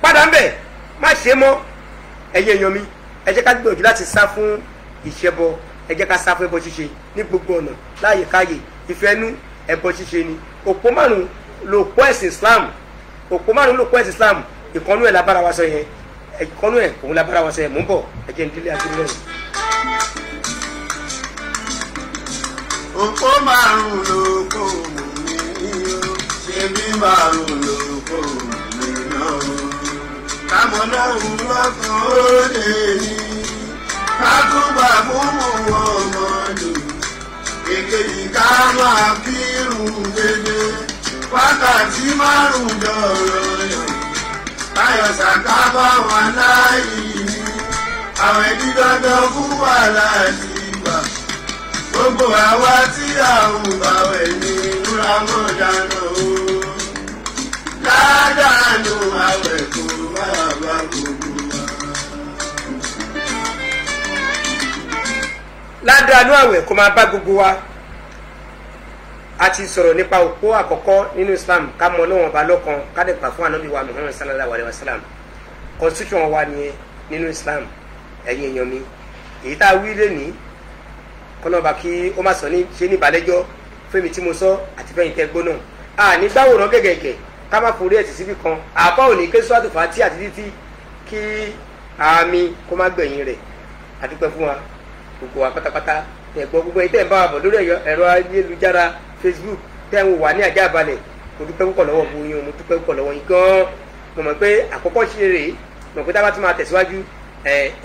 Speaker 2: padà ń bẹ̀ má ṣe mọ́ ẹ̀yin èèyàn mi ẹ jẹ́ ká gbìyànjú láti sá fún ìṣẹ́bọ ẹ jẹ́ ká sá fún ẹbọ ṣíṣe ní gbogbo ọ̀nà láàyè káyè ìfẹ́nú ẹbọ ṣíṣe ni òpó márùn ló pọ̀ ẹ̀sìn Islam ìkànnú ẹ̀ lábára wa sọ yẹn ìkànnú ẹ̀ òun lábára wa sọ yẹn mò ń bọ̀ ẹ jẹ́ nídìílé àti nílẹ̀.
Speaker 5: òpó márùn ló kó mi ṣe bí márùn ló kó mi náà kámọ́ náà ń lọ́kàn ó lè ní kákúgbà múmú ọmọdé èkejì ká máa kírun dédé wákàtí márùn dọ̀rọ̀ yàn táyọ̀ sàká bá wọn láàyè ní àwọn ẹbí dandan fún wa láti gbà gbogbo àwa tí àwọn bàwẹ̀ ní múramọ́ dáná o ládàánú àwẹ̀ kò má bá gbogbo wa.
Speaker 2: ládàánú àwẹ̀ kó máa bá gbogbo wa a ti sọ̀rọ̀ nípa òpó àkọ́kọ́ nínú Islam ká mọ Ọlọ́run Ọba lọ́kan ká dẹ̀ gbà fún ànábì wa Muhammad sallallahu alayhi wa sallam constitution wa nìyẹn nínú Islam ẹ̀yin èèyàn mi èyí tá a wí lé ní kọ́nọ́ba kí ó má sọ ní ṣe ní ìbàlẹ́jọ́ fẹ́mi tí mo sọ àti fẹ́yìn tẹ́ gbóná ní gbáwòrán gẹ̀gẹ̀gẹ̀ ká má forí ẹ̀ sí síbì kan àbá òní ké sọ́dọ̀ fàtí àti títí kí àmì kó má gbẹ̀yìn rẹ̀ àdúpẹ́ fún wa gbogbo wa pátápátá tẹ̀ gbọ́ gbogbo ẹ̀yin tẹ̀ ń bá wa bọ̀ lórí ẹ̀rọ ayélujára Facebook tẹ̀ ń wò wá ní ajá balẹ̀ mo dúpẹ́ púpọ̀ lọ́wọ́ bu yín o mo dúpẹ́ púpọ̀ lọ́wọ́ yín gan-an mo mọ̀ pé àkọ́kọ́ ṣe rèé mọ̀ pé tá a bá tún máa tẹ̀síwájú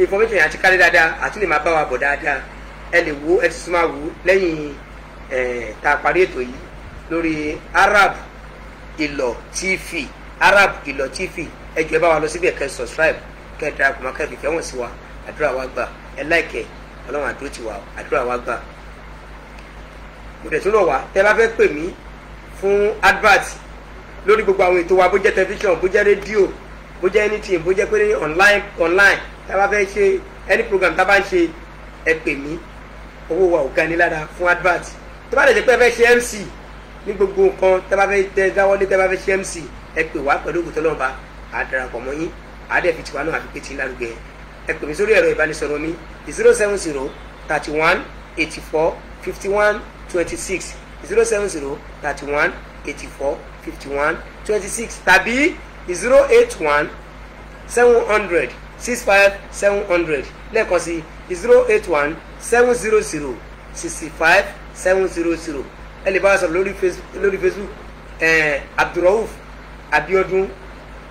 Speaker 2: information yẹn àti kárí dáadáa àti lè máa bá wa bọ̀ dáadáa ẹ lè wo ẹ ti tún máa wò lẹ́yìn tá a parí ètò yìí lórí Arab Ìlọ̀ TV Arab Ìlọ̀ TV ẹ jọ̀ọ́ ẹ bá wa lọ síbẹ̀ kẹ́ subscribe kẹ́ darapọ̀ mọ́ kẹ́ fìfẹ́ wọn sí wa àdúrà wa gbà ẹ láìkẹ́ ọlọ́run àdúró ti wà àdúrà wa gbà. mo dẹ̀ tún lọ wá tẹ́ bá fẹ́ pè mí fún advert lórí gbogbo àwọn ètò wa bó jẹ́ tẹlifíṣàn bó jẹ́ rédíò bó jẹ́ anything bó jẹ́ pé online tá a bá fẹ́ ṣe any program tá a bá ń ṣe ẹ pè mí owó wa ò ga ní lára fún advert tó bá dẹ̀ jẹ́ pé ẹ fẹ́ ṣe MC ní gbogbo nǹkan tá a bá fẹ́ tẹ dáwọ́lé tá a bá fẹ́ ṣe MC ẹ pè wá pẹ̀lú ògùn tọ́lọ́mọba àdàràpọ̀ mọ́ yín àádẹ́ fi tiwa náà àfi pé tí lárugẹ ẹ pè mí sórí ẹ̀rọ ìbánisọ̀rọ̀ mi 070 31 84 51 26 070 31 84 51 26 tàbí 081 700 65 700 lẹ́ẹ̀kan sí 081 700 65 700 ẹ lè bá wa sọ̀rọ̀ lórí Facebook Abdulrauf Abiodun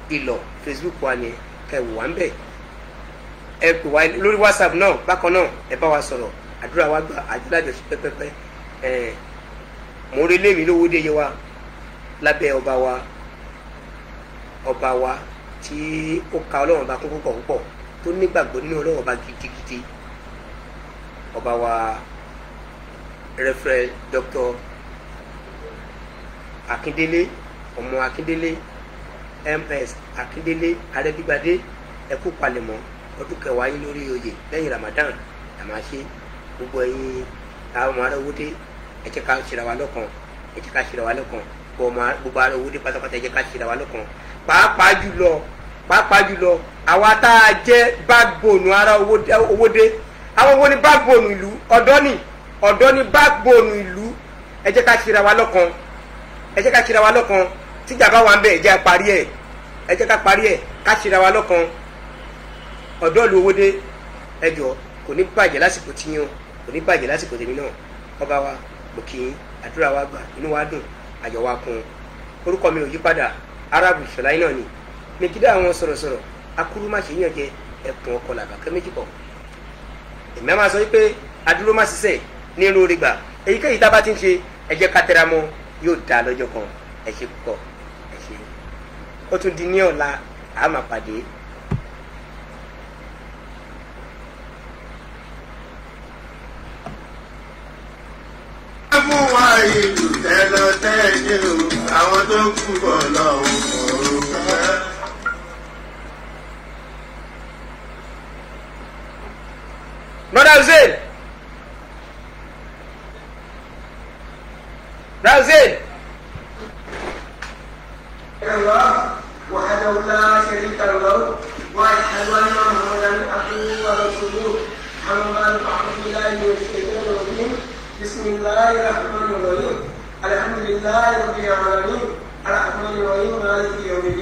Speaker 2: Ìlọ̀ Facebook wa ni kẹ́ wò wá ń bẹ̀ ẹ pè wá lórí WhatsApp náà bákan náà ẹ bá wa sọ̀rọ̀ àdúrà wa gbà àdúrà sí pẹ́pẹ́pẹ́ mo rí lémi lówó dé yé wa lábẹ́ ọba wa tí ó ka ọlọ́run ọba kún púpọ̀ púpọ̀ tó nígbàgbọ́ nínú ọlọ́run ọba gidigidi ọba wa Reverend Dr. Akindele ọmọ Akindele MS Akindele Arẹ́bígbadé ẹkú palẹ̀mọ́ ọdún kẹwàá yín lórí oyè lẹ́yìn Ramadan àmàṣe gbogbo ẹ̀yin àwọn ọmọ ará owó dé ẹ jẹ́ ká ṣera wa lọ́kàn ẹ jẹ́ ká ṣera wa lọ́kàn gbogbo ará owó dé pátápátá ẹ jẹ́ ká ṣera wa lọ́kàn pàápàá jùlọ àwa tá a jẹ́ backbone ará owó dé àwọn owó ní backbone ìlú ọ̀dọ́ ní backbone ìlú ẹ jẹ́ ká ṣera wa lọ́kàn ẹ jẹ́ ká ṣera wa lọ́kàn tíjà bá wà ń bẹ̀ ẹ jẹ́ ká parí ẹ̀ ẹ jẹ́ ká parí ẹ̀ ká ṣera wa lọ́kàn ọ̀dọ́ ìlú owó dé ẹjọ́ kò ní bàjẹ́ lásìkò tíyàn kò ní bàjẹ́ lásìkò tèmi náà ọba wa mo kì í àdúrà wa gbà inú wa dùn àjọ wa kún orúkọ mi ò yí padà Arabu Ìṣọ̀lá náà ni Mègídà àwọn sọ̀rọ̀sọ̀rọ̀ akúrú má ṣe yàn jẹ ẹkùn ọkọ làbàkẹ́ méjì pọ̀ èmi á máa sọ wípé adúró má ṣiṣẹ́ ní irú orí gbà èyíkéyìí tá a bá ti ń ṣe ẹ jẹ́ ká tẹra mọ́ yóò dáa lọ́jọ́ kan ẹ ṣe púpọ̀ ẹ ṣe ó tún di ní ọ̀la àá máa pàdé.
Speaker 5: fún wa ìlú tẹ́lọ̀tẹ́lẹ̀ o àwọn tó kú bọ̀ lọ́wọ́ ọ̀rọ̀.
Speaker 2: Brother Hussein.
Speaker 6: الله وحده لا شريك له واشهد ان محمدا عبده ورسوله اما بعد فاعوذ بالله من الشيطان الرجيم بسم الله الرحمن الرحيم الحمد لله رب العالمين الرحمن الرحيم مالك يوم الدين